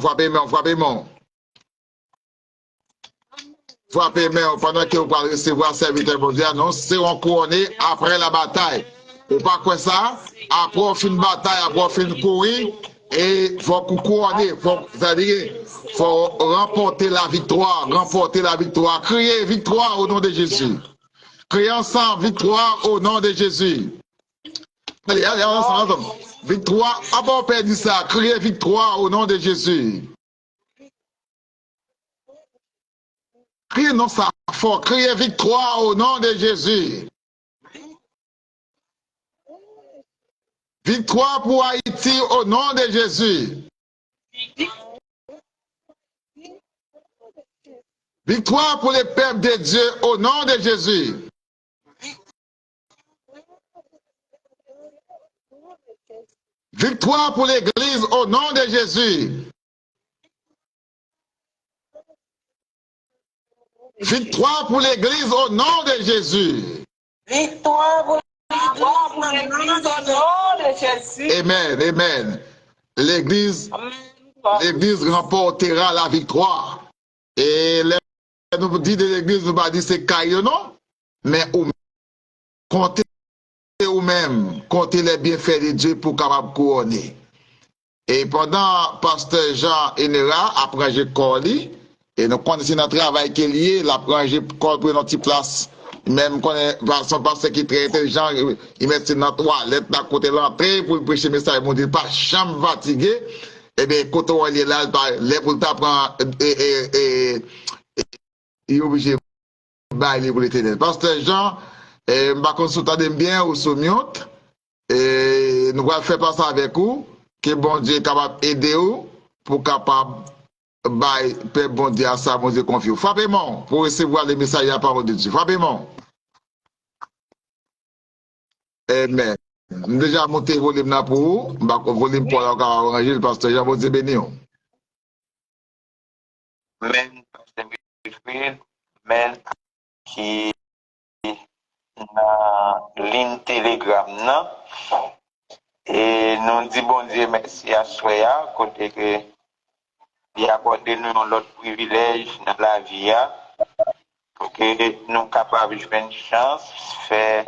Frappez main pendant que vous allez recevoir serviteur mondial, nous serons couronnés après la bataille. Ou pas quoi ça? Après on fait une bataille, après on fait une courir, et il faut couronner, c'est-à-dire faut remporter la victoire. Criez victoire au nom de Jésus. Criez ensemble victoire au nom de Jésus. Allez, ensemble. Victoire, avant on perd ça, criez victoire au nom de Jésus. Criez non ça fort, criez victoire au nom de Jésus. Victoire pour Haïti au nom de Jésus. Victoire pour les peuples de Dieu au nom de Jésus. Victoire pour l'Église au nom de Jésus. Victoire pour l'Église au nom de Jésus. Victoire pour l'Église au nom de Jésus. Amen. L'Église remportera la victoire. Et nous dit de l'église, nous pas dire c'est caillou, non, mais comptez ou même, comptez les bienfaits de Dieu pour capable couronner. Et pendant pasteur Jean Enera, après j'ai collé, et nous connaissons notre travail qui est lié, après j'ai collé pour notre place. Même quand son pasteur qui est très intelligent, il met dans la toilette, à côté de l'entrée, pour prêcher le message, il dit pas chambre fatigué. Eh bien, quand on est là, les pour t'apprendre, il est obligé de bailler pour l'éternel. Pasteur Jean, je ne sais pas si bien ou soumiot, et nous allons faire passer avec vous, que bon Dieu est capable d'aider vous, pour capable de bon Dieu à ça, bon Dieu confie. Frappez-moi pour recevoir les messages de la parole de Dieu. Frappez-moi. Amen. Déjà monté le volume là pour vous, le volume pour arranger le pasteur Jean, bon Dieu béni. Amen, pasteur Wilfrid, amen, qui dans ligne Telegram, non? Et nous disons bon Dieu merci à Soya, côté que il a accordé nous l'autre privilège dans la vie, pour que nous soyons capables de jouer une chance, faire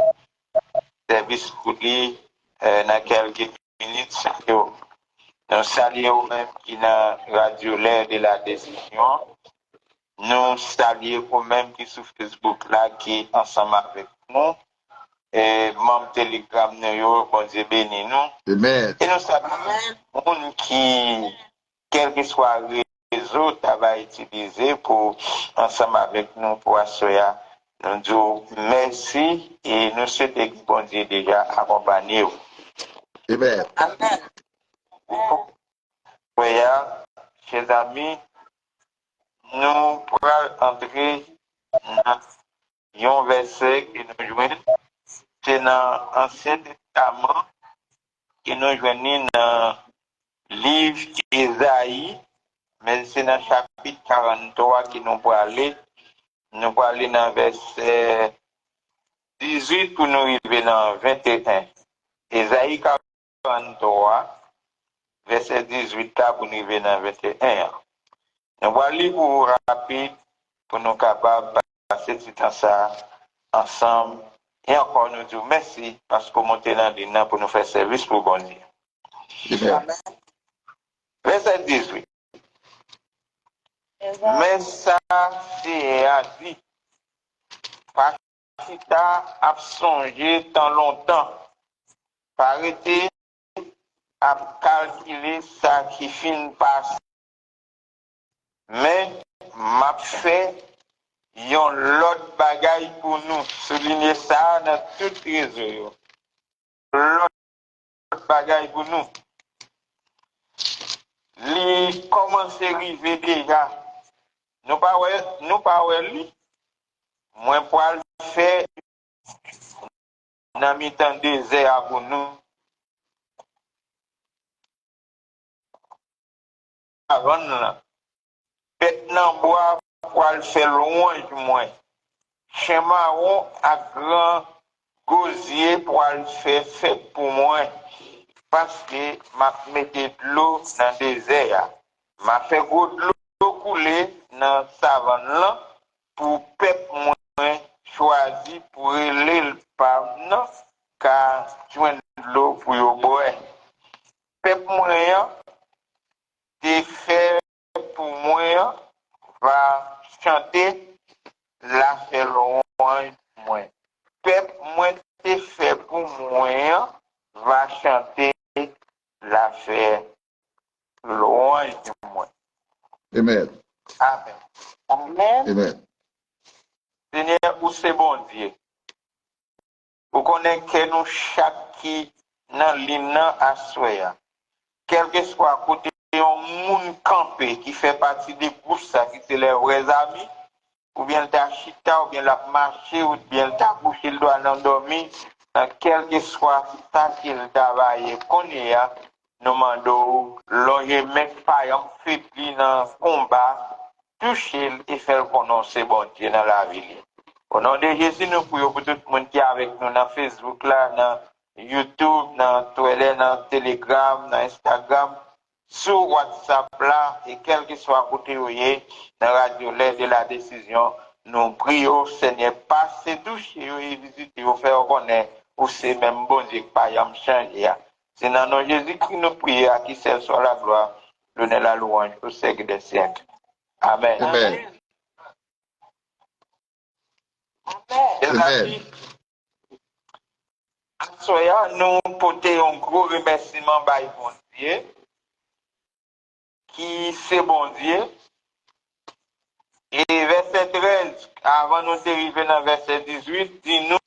service pour lui dans quelques minutes. Nous saluons même qui dans Radio L'air de la Décision. Nous saluons même qui sur Facebook là, qui est ensemble avec nous. Et membre Telegram, nous, bon Dieu béni nous. Amen. Et nous saluons les gens qui, quel que soit le réseau, va utiliser pour, ensemble avec nous, pour assurer. Nous disons merci et nous souhaitons que bon Dieu déjà accompagné. Amen. Amen. Oui, chers amis, nous pourrons entrer dans un verset que nous jouons. C'est dans l'Ancien Testament que nous jouons dans le livre d'Ésaïe, mais c'est dans le chapitre 43 que nous pourrons aller. Nous pourrons aller dans le verset 18 pour nous arriver dans 21. Ésaïe 43, verset 18 pour nous arriver dans 21. Nous allons lire pour rapide pour nous capables de passer ce temps ça ensemble. Et encore nous disons merci parce que vous montez dans le pour nous faire service pour bon Dieu. Amen. Verset 18. Mais ça, c'est à dit. Parce que tu as songé tant longtemps. Arrêtez à calculer ça qui finit par. Mais m'a fait yon l'autre bagaille pour nous. Souligner ça dans toute réseau. L'autre bagaille pour nous. Li commence à arriver déjà. Nous pas lui. Moi pour le faire dans mi-temps désert pour nous. Avant là. Maintenant bois pour le faire loin du moins. Chemin à grand gosier pour le faire fait pour moi. Parce que m'a metté de l'eau dans le désert. M'a fait de l'eau couler dans la savane là pour peuple moins choisi pour aller le pardon car joindre de l'eau pour yo boire. Peuple moyen des fait pour moi va chanter la fait loin moins. Peuple moins des fait pour moi va chanter la fait loin du moins. Amen. Amen. Amen. Amen. Seigneur, où c'est bon Dieu. Vous connaissez que nous chaque qui dans l'île à soya. Quel que soit côté un monde campé qui fait partie des groupes ça qui c'est les vrais amis ou bien ta chita ou bien la marché ou bien ta bouche il doit endormir quel que soit ça qu'il travaille qu'on est nous demandons longer mettre par fait dans combat toucher et faire prononcer bon Dieu dans la vie. Au nom de Jésus, nous prions pour tout le monde qui est avec nous dans Facebook, là, dans YouTube, dans Twitter, dans Telegram, dans Instagram. sur WhatsApp là, et quel que soit côté où il est, dans la radio de la décision, nous prions, Seigneur, passez toucher et visiter, vous faire reconnaître, ou c'est même bon Dieu qui pas changer. C'est dans nom Jésus-Christ nous prions, à qui seul soit la gloire, donner la louange au siècle des siècles. Amen. Amen. Amen. Soya, nous portons un gros remerciement à bon Dieu, qui c'est bon Dieu. Et verset 13, avant nous d'arriver dans verset 18, dit nous,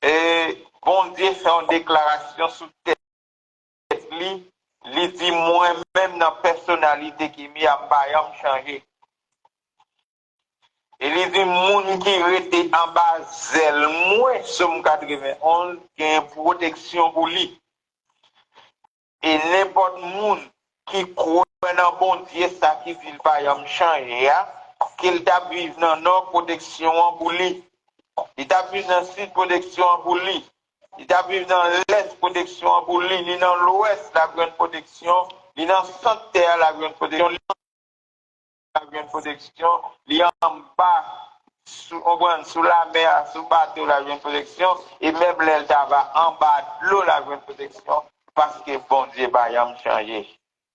bon Dieu fait une déclaration sous tête, il dit moi-même dans la personnalité qui m'a pas changé. Et il dit, moun qui était en bas zèle, moi, somme 91, qui a une protection pour lui. Et n'importe moun qui croit dans bon Dieu, ça qui dit pas changer, qu'il t'a vivre dans notre protection pour lui. Il t'a vivre dans sud protection pour lui. Il t'a vivre dans l'est protection pour lui. Il dans l'ouest la grande protection. Il dans centre terre la grande protection. La grande protection, il y a en bas, sous la mer, sous le bateau, la grande protection, et même l'Elta va en bas de l'eau, la grande protection, parce que bon Dieu va changer.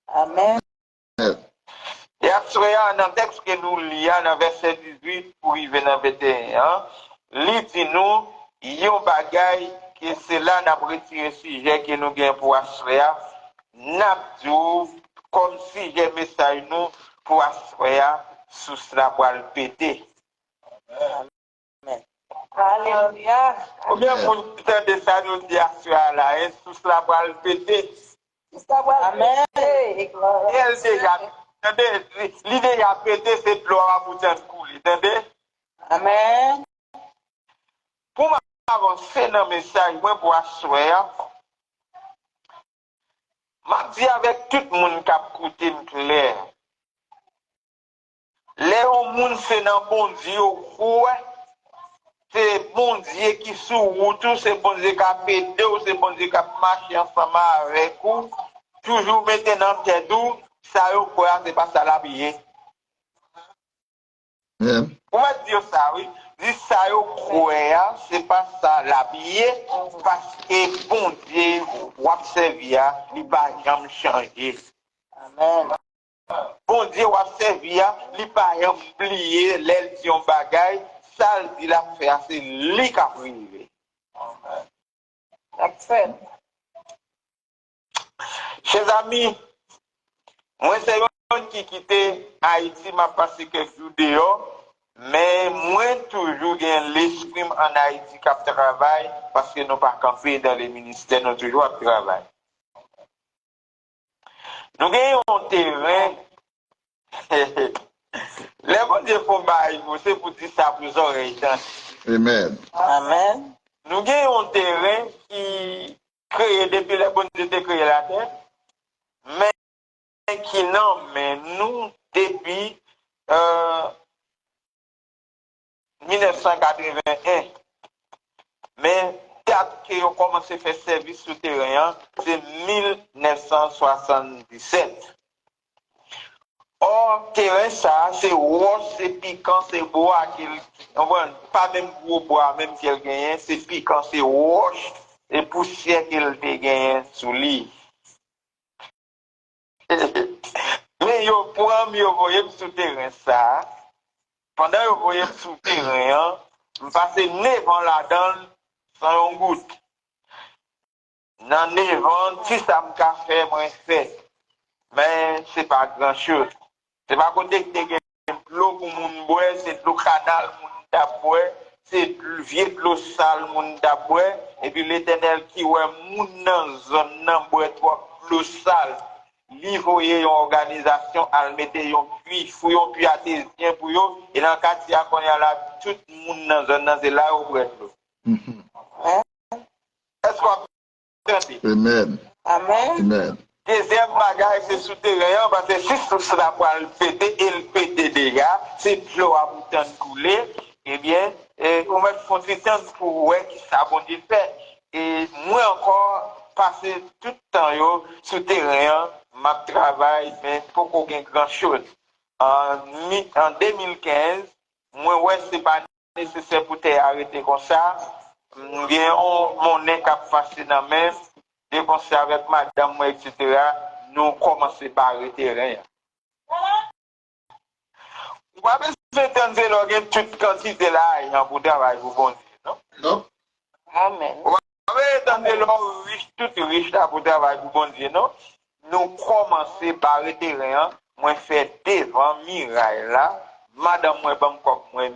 Amen. Et après, dans le texte que nous lisons, dans verset 18, pour arriver dans 21, il dit nous, il y a un bagage, que c'est là, nous avons retiré le sujet que nous avons pour assurer, nous avons comme si j'ai message nous, pour assurer sous cela pour le péter. Amen. Alléluia. Combien de temps de ça nous dit assurer là, sous cela pour le péter? Amen. Elle déjà, attendez, l'idée a pété, c'est de l'eau à bout de couler, attendez? Amen. Pour m'avancer dans le message, moi pour assurer, je dis avec tout le monde qui a écouté clair. Les gens c'est dans bon Dieu, c'est bon Dieu qui sous route, c'est bon Dieu qui a pété, c'est bon Dieu qui a marché ensemble avec vous. Toujours maintenant, tête d'où, ça y est, c'est pas ça l'habiller. Vous m'avez dit ça, oui. Dis ça y est, c'est pas ça l'habiller, parce que bon Dieu, vous observez, il va jamais changer. Amen. Bon Dieu, vous observez, il va jamais oublier l'élection bagaille, ça il a fait, c'est lui qui a privé. Amen. Chers amis, moi c'est un qui quitté Haïti, m'a passé quelques jours dehors, mais moi toujours j'ai l'esprit en Haïti qui travaille parce que nous pas campé dans les ministères, nous toujours à travail. Nous avons un terrain, les bons Dieu font bail, c'est pour dire ça pour les oreilles. Amen. Amen. Nous avons un terrain qui créé depuis les bons Dieu créé la terre, mais qui non, mais nous depuis 1981. Mais date que ont commencé à faire service souterrain, c'est 1977. Or, terrain ça, c'est roche, c'est piquant, c'est bois, pas même gros bois, même si elle gagne, c'est piquant, c'est roche, et poussière qu'elle te gagne sous lit. Mais yo prend yo voyez souterrain ça. Pendant yo voyez souterrain, me passer 9 ans là-dedans sans une goutte. Dans 9 ans, si ça me fait, moi fait. Mais c'est pas grand chose. C'est pas côté que t'es l'eau pour moun boire, c'est l'eau canal moun ta boire, c'est vieux l'eau sale moun ta boire, et puis l'Éternel qui ouais moun dans zone nan boire trop l'eau sale. Li voye une organisation, al mette yon puits, fouyon puits artésien pour yo, et dans le quartier à qu'on y a là, tout le monde dans zone c'est là où boire l'eau. Est-ce qu'on entend? Amen. Amen. Amen. Deuxième bagage, c'est souterrain, parce que si tout cela pour le péter, et le péter déjà, c'est l'eau à bouton de couler, eh bien, on va faire du temps pour voir qui ça bon Dieu fait. Et moi encore, passer tout le temps souterrain, m'a travaillé, mais pour qu'on ait grand chose. En 2015, moi, ouais, c'est pas nécessaire pour t'arrêter comme ça. Bien, mon nez cap passé dans la main, des conseils avec madame, moi, etc. Nous commençons par arrêter rien. Vous avez besoin de toute quantité là, pour travailler pour bon Dieu, non? Non. Amen. Vous avez besoin riche, tout riche là pour travailler pour bon Dieu, non? Nous commençons par arrêter rien. Moi, fait devant miraille là. Madame, moi,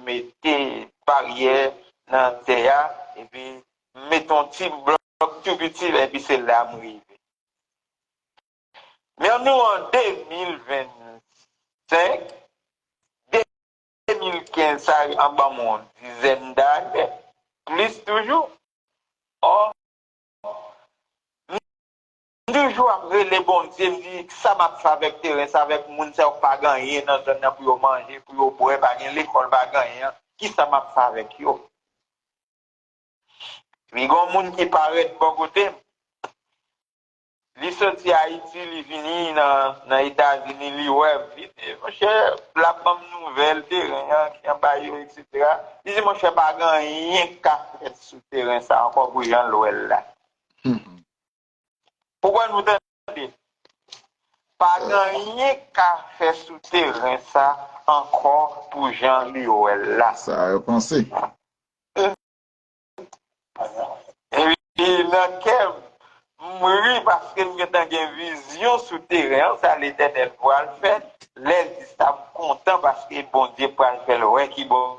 mettez barrière dans le terre, et puis, mettons petit bloc tout petit, et puis c'est là, m'arrive. Mais nous, en 2025, 2015, ça en bas mon dizaine d'années, plus toujours. Or, toujours après les bons dieux, me dit ça m'a fait avec terrain, ça avec moun, ça pas gagné dans zone pour manger, pour boire, pas gagner l'école, pas gagner. Qui ça m'a fait avec yo? Il y a des gens qui paraissent de bon côté. Ils sont à Haïti, ils viennent dans les États-Unis, ils web. Mon cher, la bonne nouvelle, terrain, qui a baillé, etc. Ils disent, mon cher, pas rien qu'à faire sur le terrain, ça encore pour Jean Loël là. Pourquoi nous demandons? Pas rien qu'à faire sur le terrain, ça encore pour Jean Loël là. Ça a pensé. Et dans quel oui, parce que nous avons une vision souterraine, ça l'Éternel pour le faire. Les sont contents parce que bon Dieu pour le faire, ouais, qui bon.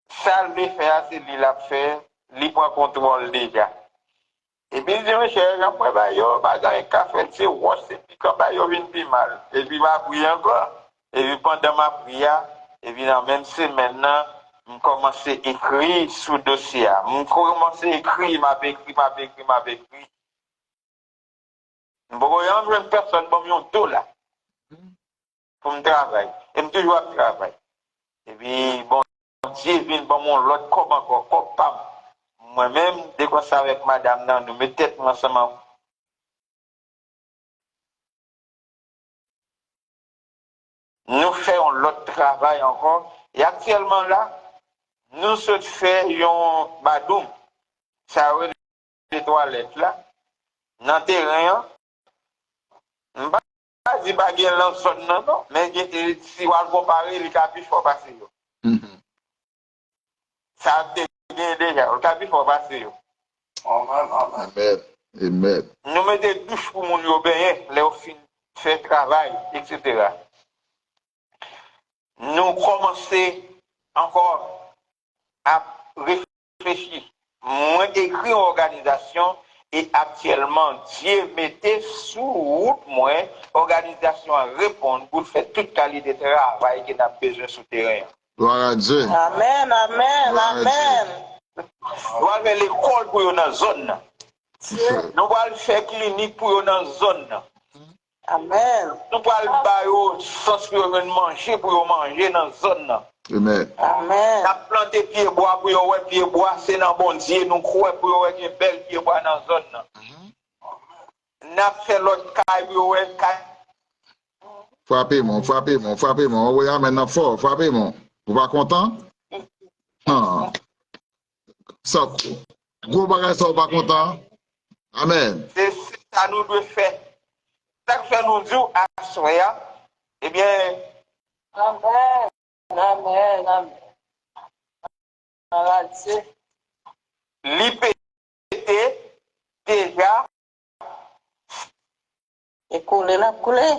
Ça le fait, c'est lui l'a fait, lui prend contrôle déjà. Et puis, il dit, monsieur, j'aimerais pas yo, pas un café, c'est roche, et puis quand yo vient plus mal. Et puis, ma prière encore. Et puis, pendant ma prière, et puis, dans même maintenant, je commence à écrire sous le dossier. Je commence à écrire, m'a écrit. Je vais une personne, bon, yon tout là. Pour me travailler. Et je toujours travailler. Et puis, bon, Dieu vient pour mon l'autre, comme encore, comme pas. Moi-même, dès qu'on s'est avec madame, non, nous mettons ensemble. Nous faisons l'autre travail encore. Et actuellement là, nous faisons badoum. Ça veut dire les toilettes là. Dans le terrain, je ne vais pas dire que l'ensemble non, mais si on compare, les capiches faut passer. Ça a été déjà, le capiche faut passer. Amen. Amen. Nous mettons des douches pour mon obéir, les fins faire travail, etc. Nous commençons encore à réfléchir. Moi, écrit une organisation et actuellement, Dieu mettait sous route, moi, organisation à répondre pour faire toute qualité de travail qui n'a besoin souterrain. Gloire à Dieu. Amen, amen, amen. Nous allons faire l'école pour dans la zone. Nous allons faire clinique pour dans la zone. Amen. Nous allons faire sens pour manger dans la zone. Amen. Amen. Nous avons planté pied bois pour y pied bois, c'est dans bon Dieu. Nous croyons pour y avoir bel pied bois dans la zone. Nous avons fait l'autre caille pour y caille. Frappez-moi. Oui, maintenant fort, frappez-moi. Vous pas content? Ça, gros bagage, ça, vous pas content? Amen. C'est ça nous devons faire. Ça que nous dit à Soya, eh bien, Amen. Amen. Amen. l'IPT déjà, Et couler la couler.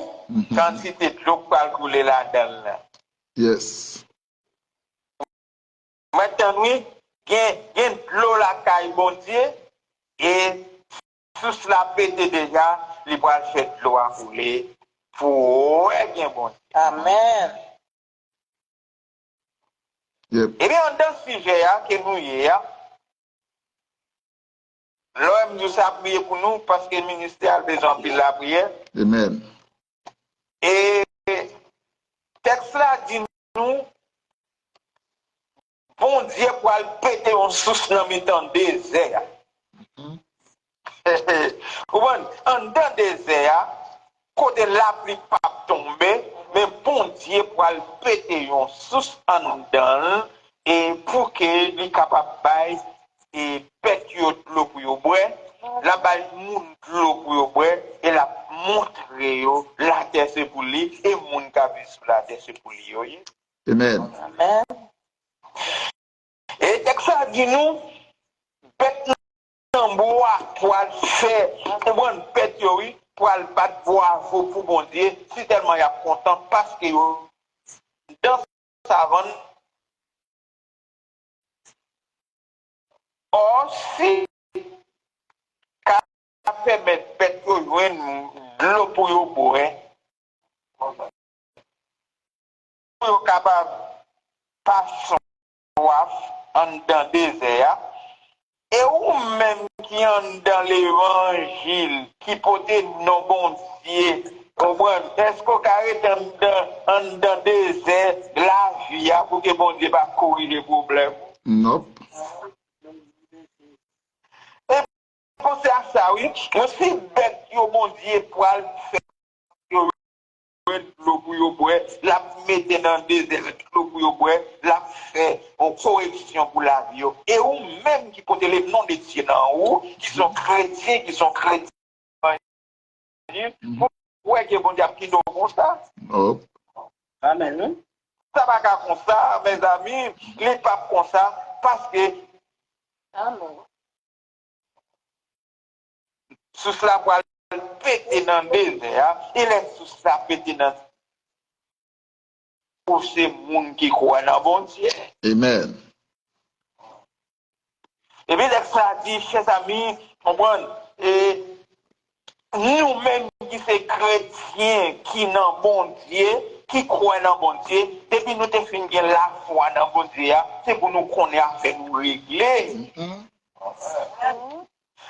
quantité de l'eau pour couler là-dedans. Yes. Maintenant, oui, il y a de l'eau la caille, bon Dieu, et sous cela pété déjà, il va faire de l'eau à couler pour bien bon Dieu. Amen. Yep. Eh bien, dans ce sujet que nous y a, l'homme nous a prié pour nous parce que le ministère a besoin de la prière. Amen. Et texte là dit nous, bon Dieu pour aller péter une source dans le désert. En dans le désert, côté la pluie pas tomber, mais bon Dieu pour aller péter une source en dedans et pour que les capable et péter l'eau pour boire, la balle moun l'eau pour boire et la montrer la terre c'est pour lui et moun qui vit sur la terre c'est pour lui. Amen. Amen. Et ça dit nous, bête dans bois pour faire un bon bête oui pour aller battre bois pour bon Dieu, si tellement il y a content parce que dans savane aussi qu'a permettre bête yo joindre l'eau pour yo boire. Pour capable passer soif en dans désert. Et ou même qui est dans l'évangile, qui peut être non bon Dieu, est-ce qu'on arrête dans le désert la vie pour que bon Dieu va courir les problèmes? Nope. Et pensez à ça, oui. Aussi bête que bon Dieu pour faire l'eau pour boire, la mettre dans le désert, l'eau pour boire, la faire en correction pour la vie. Et ou même qui portent les noms de Dieu dans haut, qui sont chrétiens, ouais, que bon Dieu qui nous comme ça. Nope. Amen. Ça va pas comme ça, mes amis, les papes comme ça, parce que sous cela pour péter dans le désert, il est sous cela péter dans pour ces gens qui croient dans bon Dieu. Amen. Et bien, ça dit, chers amis, et nous-mêmes qui sommes chrétiens, qui n'ont bon Dieu, qui croient dans bon Dieu, depuis nous avons fini la foi dans bon Dieu, c'est pour nous connaître à faire nous régler.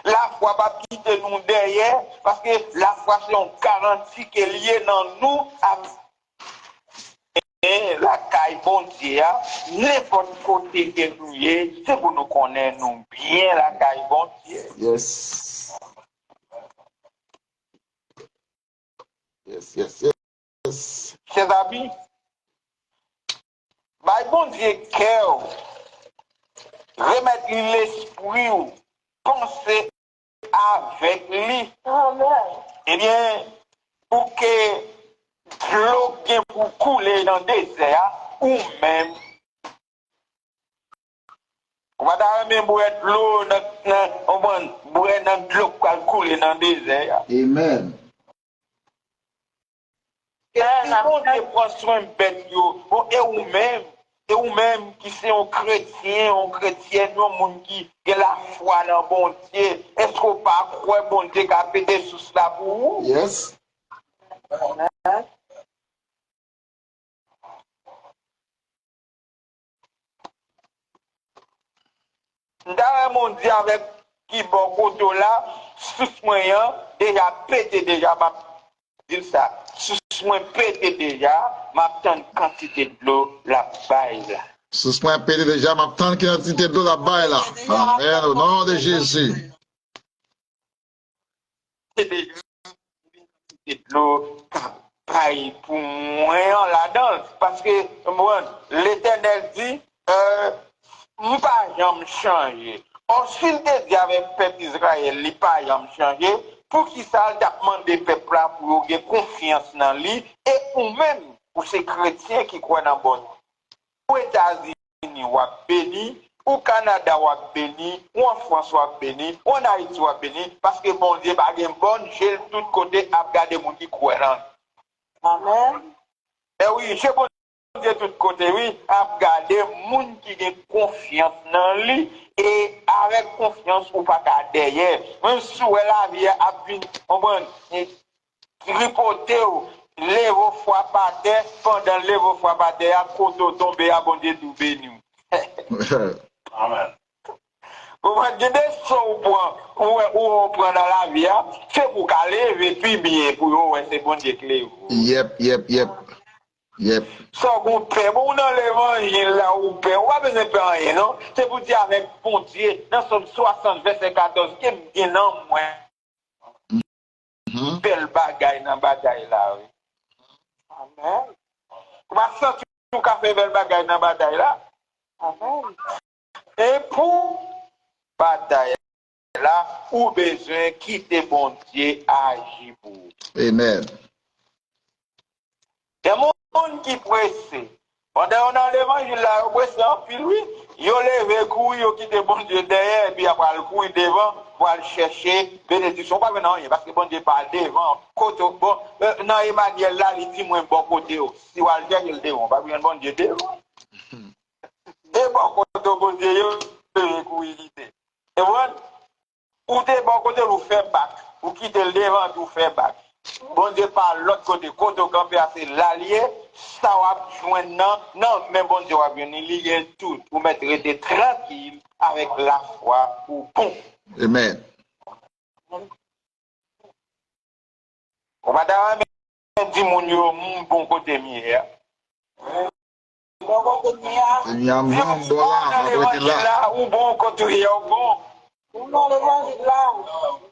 La foi va quitter nous derrière, parce que la foi c'est une garantie qui est liée dans nous et la caille bon Dieu, n'importe côté que nous y c'est pour nous connaître nous bien la caille bon Dieu. Yes. Yes. Chers amis, bon Dieu cœur, remettre l'esprit, penser avec lui. Amen. Eh bien, pour que l'eau vienne pour couler dans le désert, ou même, on va même boire de l'eau, on va boire de l'eau pour couler dans le désert. Amen. Et si on prend soin de bête, et ou même qui sont un chrétien, un monde qui a la foi dans bon Dieu, est-ce qu'on ne pas croire bon Dieu qui a pété sous cela pour vous? Yes. Dans le monde avec qui bon côté là, sous moyen déjà pété déjà m'a dit ça. Sous moyen pété déjà, m'a tant quantité de l'eau la baille là. Sous ce point pété déjà, ma tante qui a quantité de la baille là. Amen. Au nom de Jésus. C'est déjà de l'eau baille pour moi là-dedans. Parce que l'Éternel dit, nous pas jamais changer. Ensuite, il y avait le peuple d'Israël, il pas jamais changer. Pour qui ça a demandé le peuple là pour avoir confiance dans lui et ou même pour ces chrétiens qui croient dans bon. Aux États-Unis, ou béni, au Canada, ou béni, ou en France, ou béni, ou en Haïti, ou béni, parce que bon Dieu, pas une bonne chez tout côté à regarder les gens qui croient. Amen. Eh oui, chez bon Dieu, tout côté, oui, à regarder les gens qui ont confiance dans lui et avec confiance ou pas derrière. Même si la vie a vu, on va reporter. Les vos fois par terre, pendant les vos fois par terre, à cause de tomber à bon Dieu tout béni. Amen. Vous voyez des choses où on prend dans la vie, c'est pour qu'aller et puis bien, pour vous, c'est bon Dieu clé. Yep. Yep. Ça, vous paie, bon, dans l'évangile, là, vous paie, on va besoin de payer rien, non? C'est pour dire avec bon Dieu, dans Somme 60, verset 14, qui est non, moins. Belle bagaille dans la bataille, là, oui. Amen. On va sentir tout à fait belle bagaille dans la bataille, là. Amen. Et pour bataille, là, ou besoin quitter bon Dieu agir pour. Amen. Il y a des gens qui pressent. Pendant on a l'évangile là, on presse en pile, oui. Ils ont levé couille, ils ont quitté bon Dieu derrière, et puis après le couille devant, pour aller chercher bénédiction. Pas maintenant, parce que bon Dieu parle devant. Côté, bon, dans Emmanuel là, il dit moins bon côté. Si on va le dire, il devant, pas bien bon Dieu devant. Et bon côté, bon Dieu, il levé couille. Et voilà, ou t'es bon côté, vous faites bac. Ou quittez le devant, vous faites bac. Bon Dieu par l'autre côté, côté campé c'est l'allié, ça va joindre, non, mais bon Dieu va venir lier tout, pour mettre tranquille avec la foi ou bon. Amen. On va d'abord dire mon bon côté mieux. Bon côté Il y a un bon là. Ou bon côté bon. dans l'évangile là,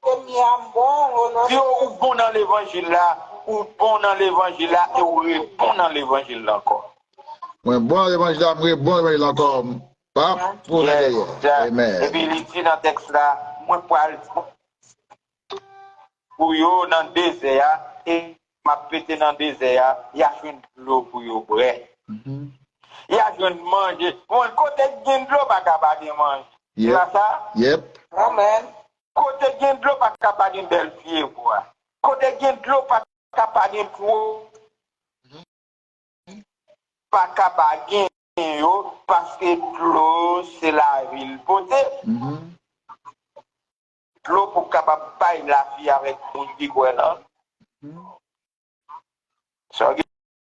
c'est mis en bon. Si on est bon dans l'évangile là, ou bon dans l'évangile là, et on est bon dans l'évangile là encore. Ouais, bon l'évangile là, bon l'évangile encore. Pas pour derrière. Amen. Et puis il dit dans le texte là, moi pour yo dans le désert, et m'a pété dans le désert, il y a une l'eau pour yo boire. Il y a une manger. Bon, côté de l'eau, pas capable de manger. C'est ça? Yep. Amen. Côté de l'eau, pas capable de belle fille, quoi. Côté de l'eau, pas capable de trop. Pas capable de yo, parce que l'eau, c'est la ville potée. L'eau pour capable de payer la fille avec mon qui quoi là. Ça,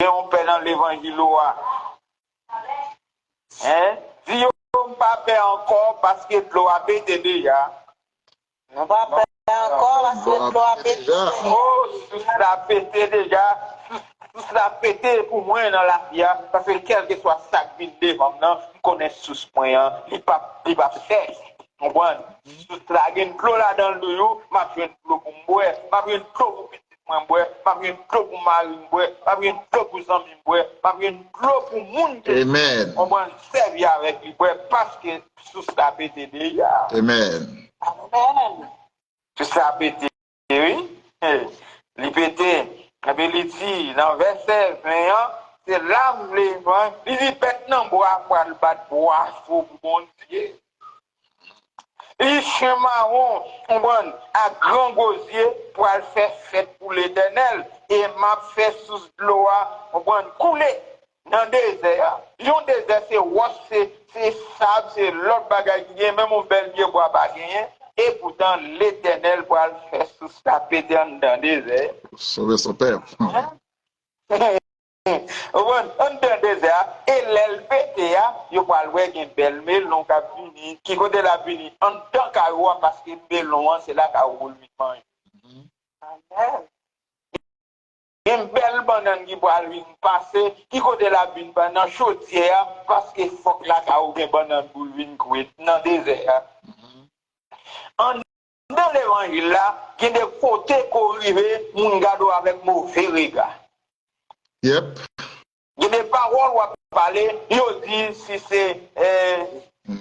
on peut dans l'évangile. Hein? Si on ne peut pas faire encore parce que l'eau a pété déjà. On va faire encore parce que l'eau a pété. Oh, tout ça a pété déjà. Tout ça a pété pour moi dans la vie. Parce que quel que soit ça qui vient devant, on connaît sous ce point. Il ne va pas faire. On voit. Tout ça a une clou là dans le dos. Ma vie une clou pour moi. Ma vie une clou pour petit moi. Ma vie une clou pour Marie. Ma vie une clou pour Zami. Ma vie une clou pour monde. Amen. On va servir avec lui parce que tout ça a pété déjà. Amen. Amen. Tout ça a pété, oui. Il pété. Et puis il dit, dans le verset 20, c'est l'âme l'évangile. Il dit, maintenant, bois, pour le battre, bois, pour bon Dieu. Il chemin on va à grand gosier pour le faire fête pour l'éternel. Et m'a fait sous l'eau, on va couler dans le désert. Le désert, c'est roche, c'est sable, c'est l'autre bagaille qui est, même un bel vieux bois bagaille. Et pourtant, l'éternel pour le faire sous sa pété dans le désert. Sauver son père. On dans le désert, et l'aile pété, il va le voir une belle melon qui a fini, qui côté la fini, en tant qu'à roi, parce que melon, c'est là qu'à roule lui mange. Amen. Une belle banane qui va lui passer, qui côté la fini, dans chaudière, parce que faut que là qu'à roule une banane pour lui courir dans le désert. Dans l'évangile là, il y a des côtés qu'on arrive, mon gado avec mauvais regard. Yep. Il y a des paroles où on parler, il dit si c'est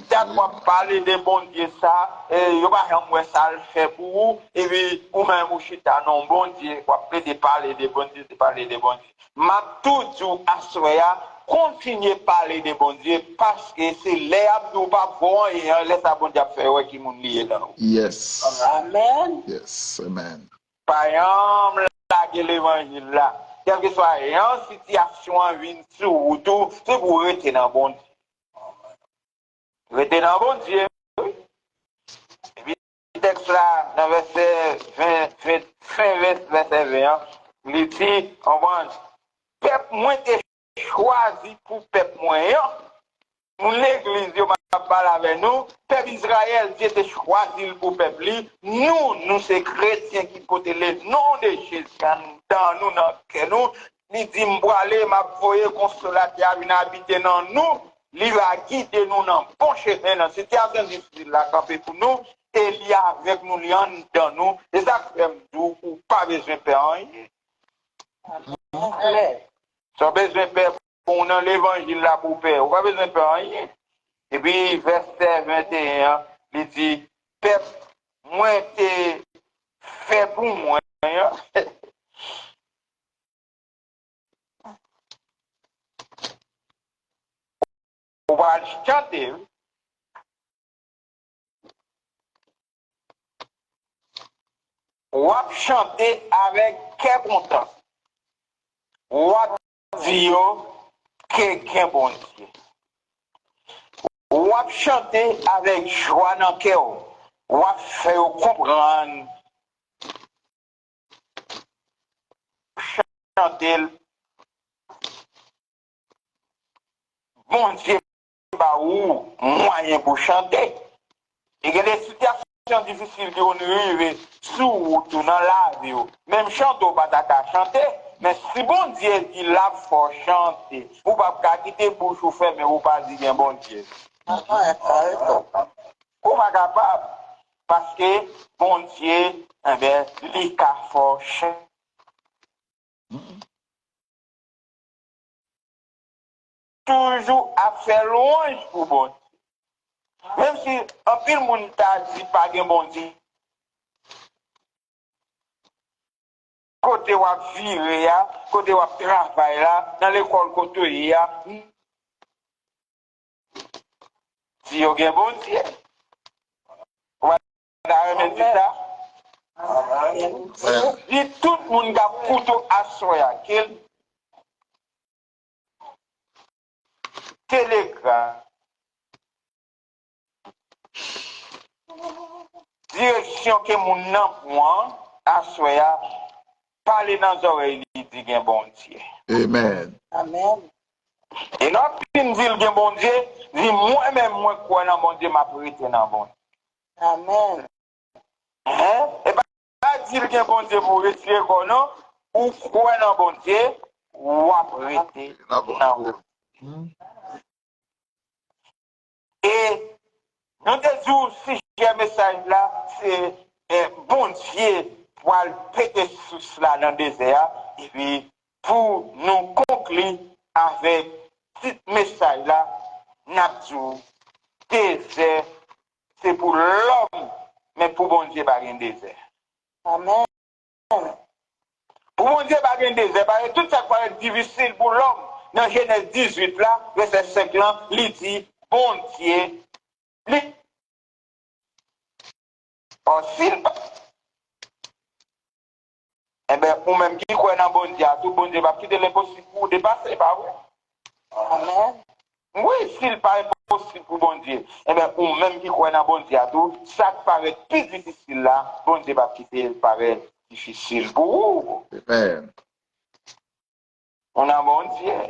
ça qu'on parler de bon Dieu ça, il va rien ça le fait pour vous, et puis ou même ou chita non bon Dieu, quoi peut parler de bon Dieu, parler de bon Dieu. M'a toujours assuré continuer à parler de bon Dieu parce que c'est l'herbe ou pas bon et laisse à bon Dieu faire ouais qui moun lié là. Yes. Amen. Yes. Amen. Par exemple, là l'évangile là. Quelle que soit une situation vient sur tout, c'est pour rester dans bon Dieu. Rester dans bon Dieu. Et puis, le texte là, dans verset 20, il dit, on va, peuple moins t'es choisi pour peuple moyen. L'église, il m'a parlé avec nous, peuple Israël, Dieu t'a choisi pour peuple. Nous, c'est chrétiens qui portent le nom de Jésus dans nous, dans nous, il dit m'boiler m'a voyer consolateur vient habiter dans nous, il va guider nous dans bon chemin dans situation difficile là camper pour nous et il y a avec nous il dans nous et ça fait ou pas besoin de faire rien. Ça besoin de faire pour dans l'évangile là pour faire, ou pas besoin de faire rien. Et puis verset 21, il dit peuple moi t'es fait pour moi. On va chanter. On va chanter avec quel content. On va dire que bon Dieu. On va chanter avec joie dans le cœur. On va faire comprendre. Chanter. Bon Dieu, bah où moyen pour chanter. Et il y a des situations difficiles qui ont arrivé sous ou dans la vie. Même chanter, pas à chanter. Mais si bon Dieu dit là, il faut chanter. Ou pas quitter bouche ou faire, mais ou pas dire bon Dieu. Ou pas capable. Parce que bon Dieu, eh bien, il faut chanter. Toujours à faire louange pour bon Dieu. Même si un pile monde t'a dit pas de bon Dieu. Côté où vivre, côté où travailler, dans l'école côté là, si vous avez bon Dieu, vous avez dit ça. Si tout le monde a couteau à soya, qu'il télégramme, direction que mon nom à soya, parler dans les oreilles, il dit bien bon Dieu. Amen. Amen. Et là, puis il dit bien bon Dieu, dit moi-même, moi, quoi dans bon Dieu, m'a prêté dans bon Dieu. Amen. Hein? Et bien, pas dire bien bon Dieu pour retirer quoi non, ou quoi dans bon Dieu, ou prêter dans bon Dieu. Et nous disons, si j'ai un message là, c'est bon Dieu pour péter sous cela dans le désert, et puis pour nous conclure avec ce message là, nous désert, c'est pour l'homme, mais pour bon Dieu, pas un désert. Amen. Pour bon Dieu, pas un désert, parce que tout ça paraît difficile pour l'homme. Dans Genèse 18 là, verset 5 là, il dit, bon Dieu, s'il eh bien, ou même qui croit dans bon Dieu, tout bon Dieu va quitter l'impossible pour dépasser, pas vrai? Amen. Oui, s'il paraît possible pour bon Dieu, eh bien, ou même qui croit dans bon Dieu, tout, ça paraît plus difficile là, bon Dieu va quitter, il paraît difficile pour vous. Amen. On a bon Dieu.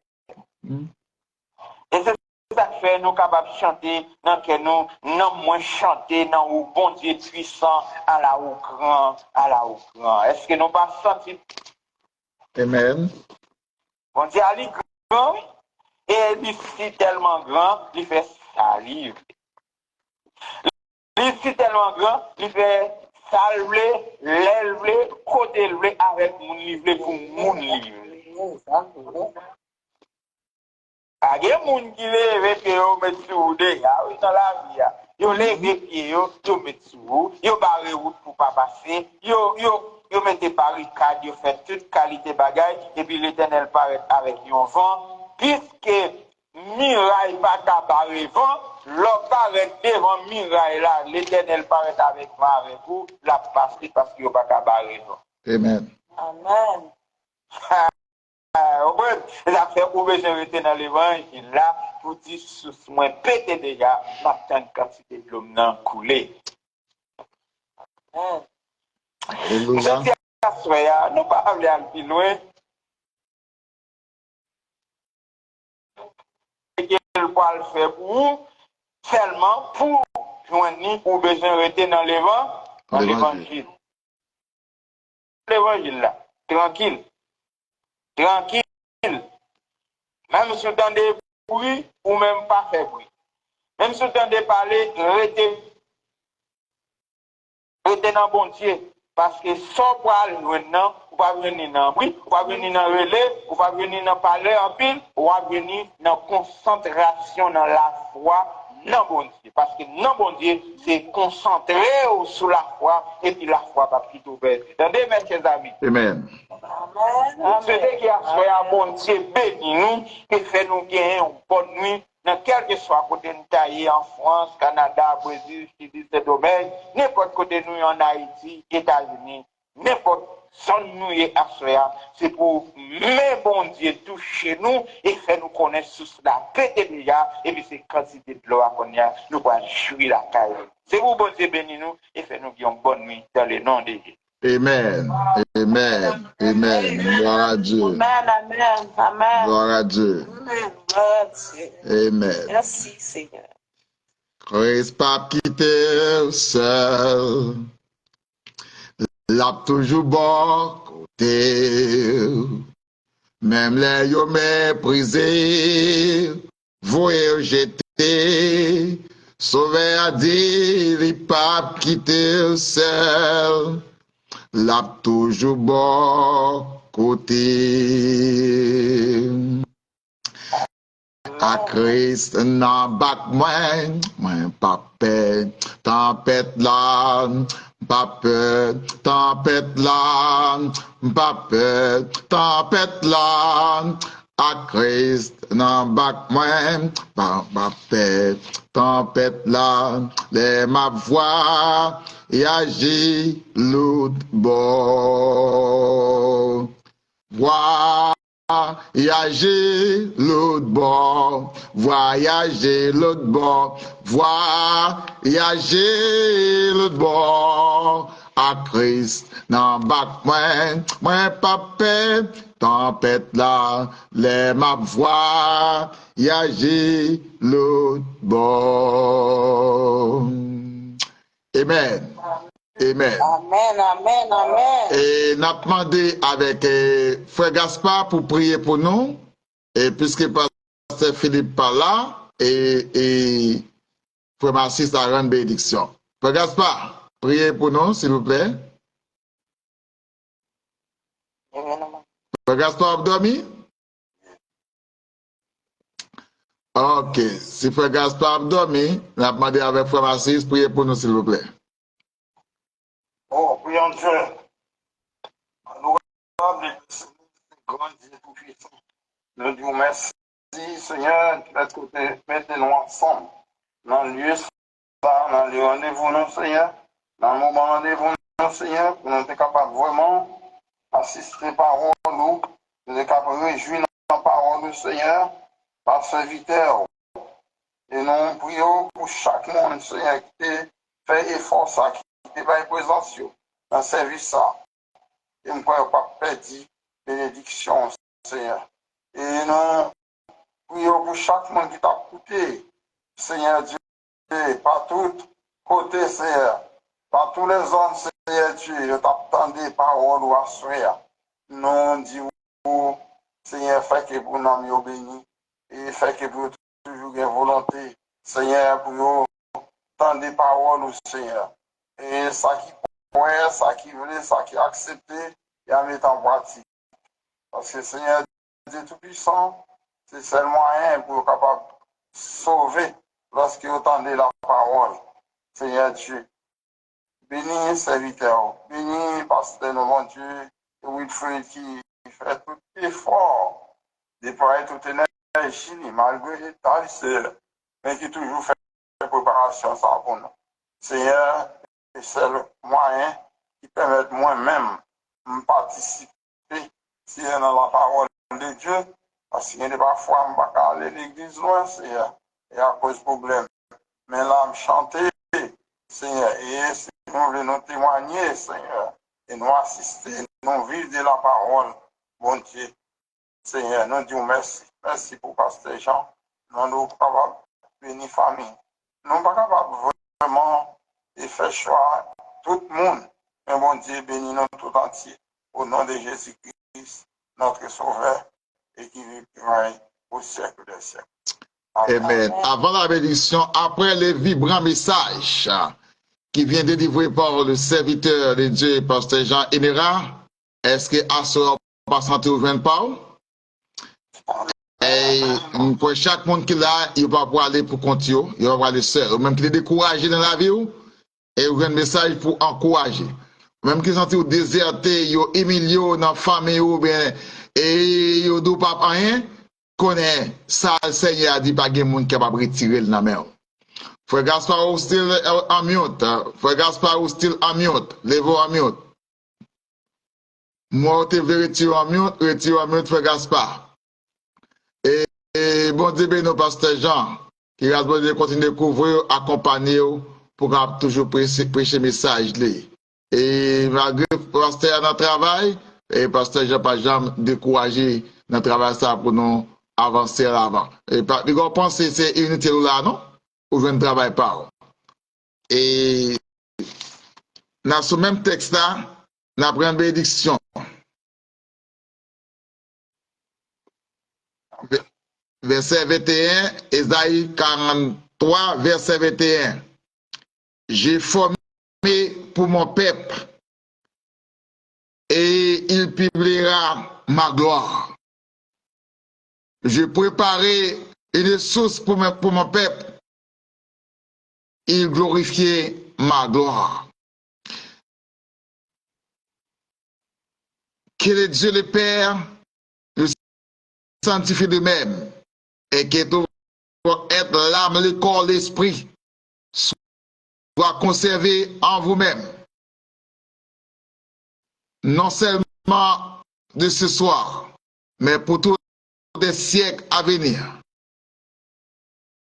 Et c'est ça qui fait nous capables de chanter, dans que nous, non moins chanter, dans où bon Dieu puissant, à la haut grand, à la haut grand. Est-ce que nous pas senti? Amen. Bon Dieu, il est grand, et il est tellement grand, il fait salive. Il est tellement grand, il fait salver, l'élever, côté élevé avec mon livre pour mon livre. Il y a des gens qui lèvent et mettent sur des gars dans la vie. Ils lèvent les pieds, ils mettent sur, ils barrent route pour ne pas passer, ils mettent des barricades, ils font toute qualité de bagaille, et puis l'Éternel paraît avec un vent, puisque miraille pas qu'à barrer vent, l'homme paraît devant miraille là, l'Éternel paraît avec moi, avec vous, la passe parce qu'il n'y a pas qu'à barrer vent. Amen. Amen. Ça fait où besoin de rester dans l'évangile là pour dire sous moins pété déjà ma quantité de l'homme n'a coulé. Alléluia. Nous pas aller plus loin. Et qu'elle va le faire pour vous seulement pour joindre ou besoin de rester dans l'évangile. L'évangile là, tranquille. Tranquille. Même si vous entendez bruit, ou même pas faire bruit. Même si vous entendez parler, restez dans bon Dieu. Parce que sans pouvoir venir, ou pas venir dans le bruit, ou pas venir dans le relais, ou pas venir dans parler en pile, ou pas venir dans la concentration dans la foi. Non, bon Dieu, parce que non, bon Dieu, c'est concentré sur la foi, et puis la foi va plutôt belle. Attendez, mes chers amis. Amen. C'est qui a fait un bon Dieu béni nous, et fait nous gagner une bonne nuit, dans quel que soit côté nous taillé en France, Canada, Brésil, Chili, ce domaine, n'importe côté nous en Haïti, États-Unis, n'importe son nous est à soi, c'est pour mes bon Dieu toucher nous et faire nous connaître sous la paix déjà, et puis c'est quantité de l'eau qu'on y a, nous allons jouir la caille. C'est pour bon Dieu béni nous et faire nous gagner une bonne nuit dans le nom de Dieu. Amen. Amen. Amen. Gloire à Dieu. Amen, amen, amen. Gloire à Dieu. Amen, gloire à Dieu. Amen. Merci, Seigneur. Christ pas quitté seul. L'a toujours bon côté. Même les yo méprisés, voyez jeter. Sauvé a dit, il pas quitté seul. L'a toujours bon côté. À Christ nan bak mwen pa pe, tempête là, pa pe, tempête là, pa pe, tempête là. À Christ nan bak mwen pa pe, tempête là, les ma voix y agit l'autre bord. Voyager l'autre bord, voyager l'autre bord, voyager l'autre bord. À Christ, nan bak mwen pa pe, tempête là, les ma voyager l'autre bord. Amen. Amen. Amen, amen, amen. Et n'a demandé avec Frère Gaspard pour prier pour nous. Et puisque Pasteur Philippe pas là, et Frère Marcis a rendre bénédiction. Frère Gaspard, priez pour nous, s'il vous plaît. Frère Gaspard a dormi? Ok. Si Frère Gaspard a dormi, n'a demandé avec Frère Marcis, priez pour nous, s'il vous plaît. Oh, prions Dieu. Adorable, grand Dieu tout-puissant. Nous disons merci, Seigneur, d'être maintenant ensemble. Dans le lieu, dans le rendez-vous, nous, Seigneur. Dans le moment rendez-vous, nous, Seigneur, pour nous être capables vraiment assister par nous, nous être capables de réjouir dans la parole du Seigneur, par serviteur. Et nous prions pour chaque monde, Seigneur, qui fait effort, ça, qui va être présent dans le service. Et nous ne pouvons pas perdre bénédiction, Seigneur. Et nous prions pour chaque monde qui t'a écouté, Seigneur Dieu, par tout côté, Seigneur, par tous les hommes, Seigneur Dieu, je t'attends des paroles ou à soeur. Nous disons, Seigneur, fais que vous nous bénis et fais que vous toujours une volonté, Seigneur, pour nous entendre des paroles, Seigneur. Et ça qui pourrait, ça qui voulait, ça qui accepté, et à mettre en pratique. Parce que Seigneur Dieu Tout-Puissant, c'est seul moyen pour être capable de sauver lorsque vous entendez la parole. Seigneur Dieu, bénis serviteur, bénis pasteur, mon Dieu, et Wilfred qui fait tout effort, déployer toute énergie, malgré les tâches, mais qui toujours fait préparation ça pour nous. Seigneur, c'est le moyen qui permet moi-même de participer si dans la parole de Dieu, parce qu'il y a parfois, je ne peux pas aller à l'église loin, Seigneur, et à cause de problème. Mais là, je chanter, Seigneur, et si nous voulons nous témoigner, Seigneur, et nous assister, nous vivre de la parole, bon Dieu, Seigneur, nous disons merci. Merci pour Pasteur Jean. Nous sommes capables de bénir famille. Nous ne sommes pas capables vraiment de faire choix tout le monde. Mais bon Dieu, bénis nous tout entier. Au nom de Jésus-Christ, notre Sauveur, et qui vit au siècle des siècles. Amen. Avant la bénédiction, après les vibrants messages qui vient délivrer par le serviteur de Dieu, Pasteur Jean Hénéra, est-ce que à ce moment pas sentir ou pas? Et pour chaque monde qui est là, il va pouvoir aller pour continuer, il va pouvoir aller seul. Même qui est découragé dans la vie, et vous avez un message pour encourager. Même qui sont désertés, ils sont humiliés dans la famille, ou bien, et ils ne pas rien, connaît ça, le Seigneur a dit pas de monde capable de retirer le mer. Frère Gaspard ou still en mute. Frère Gaspard ou still en mute. Lève-vous en mute. Moi, tu veux retirer en mute, Frère Gaspard. Et bon Dieu, nos pasteur Jean, qui va continuer de couvrir, accompagner pour toujours prêcher le message. Et malgré le pasteur dans le travail, et pasteur Jean pas jamais découragé dans le travail ça pour nous avancer avant. Et par exemple, penser c'est unité là, non? Ou je ne travaille pas. Et dans ce même texte-là, on apprend une bénédiction. Verset 21, Ésaïe 43, verset 21. J'ai formé pour mon peuple et il publiera ma gloire. J'ai préparé une source pour mon peuple. Il glorifiait ma gloire. Que le Dieu le Père le sanctifie de même et que tout être l'âme, le corps, l'esprit soit conservé en vous-même. Non seulement de ce soir, mais pour tous les siècles à venir.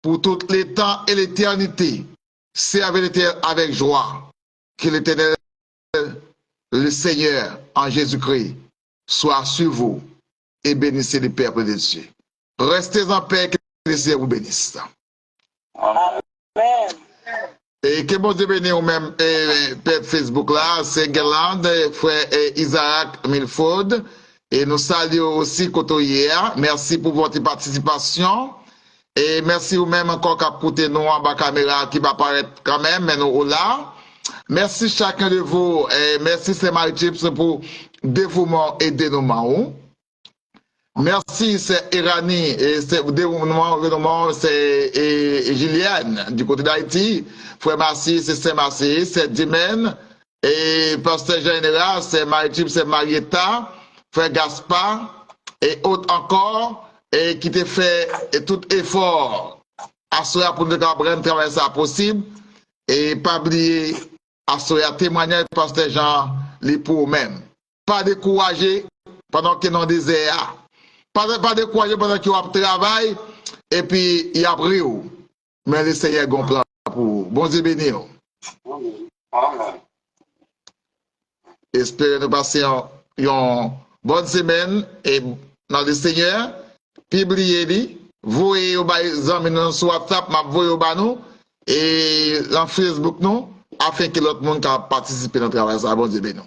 Pour tous les temps et l'éternité. Servez avec joie. Que l'Éternel, le Seigneur, en Jésus-Christ, soit sur vous et bénissez le peuple de Dieu. Restez en paix, que le Seigneur vous bénisse. Amen. Et que bon Dieu bénisse ou même Père Facebook là, c'est Gerland, frère Isaac Milford. Et nous saluons aussi Kotoyer. Merci pour votre participation. Et merci ou même encore qu'à côté nous en bas caméra qui va apparaître quand même, mais nous là. Merci chacun de vous. Et merci c'est Marie-Chips pour dévouement et dénouement. Merci c'est Irani et c'est dévouement c'est Julienne du côté d'Haïti. Frère Massi c'est Saint-Massi, c'est Dimen et Pasteur Général c'est Marie-Chips, c'est Marietta, Frère Gaspard et autres encore. Et qui te fait tout effort à ce pour nous prendre travail ça possible et pas oublier à ce témoigner pasteur Jean les pour même. Pas décourager pendant que dans désert. Pas décourager pendant qu'il y a travail et puis il y a pris. Mais le Seigneur a un plan pour bon Dieu béni. Amen. Espérons nous passer une bonne semaine et dans le Seigneur. Publiez-les, voyez au amis sur WhatsApp, voyez au nous et dans Facebook nous, afin que l'autre monde puisse participer à notre travail. Ça, bon Dieu béni.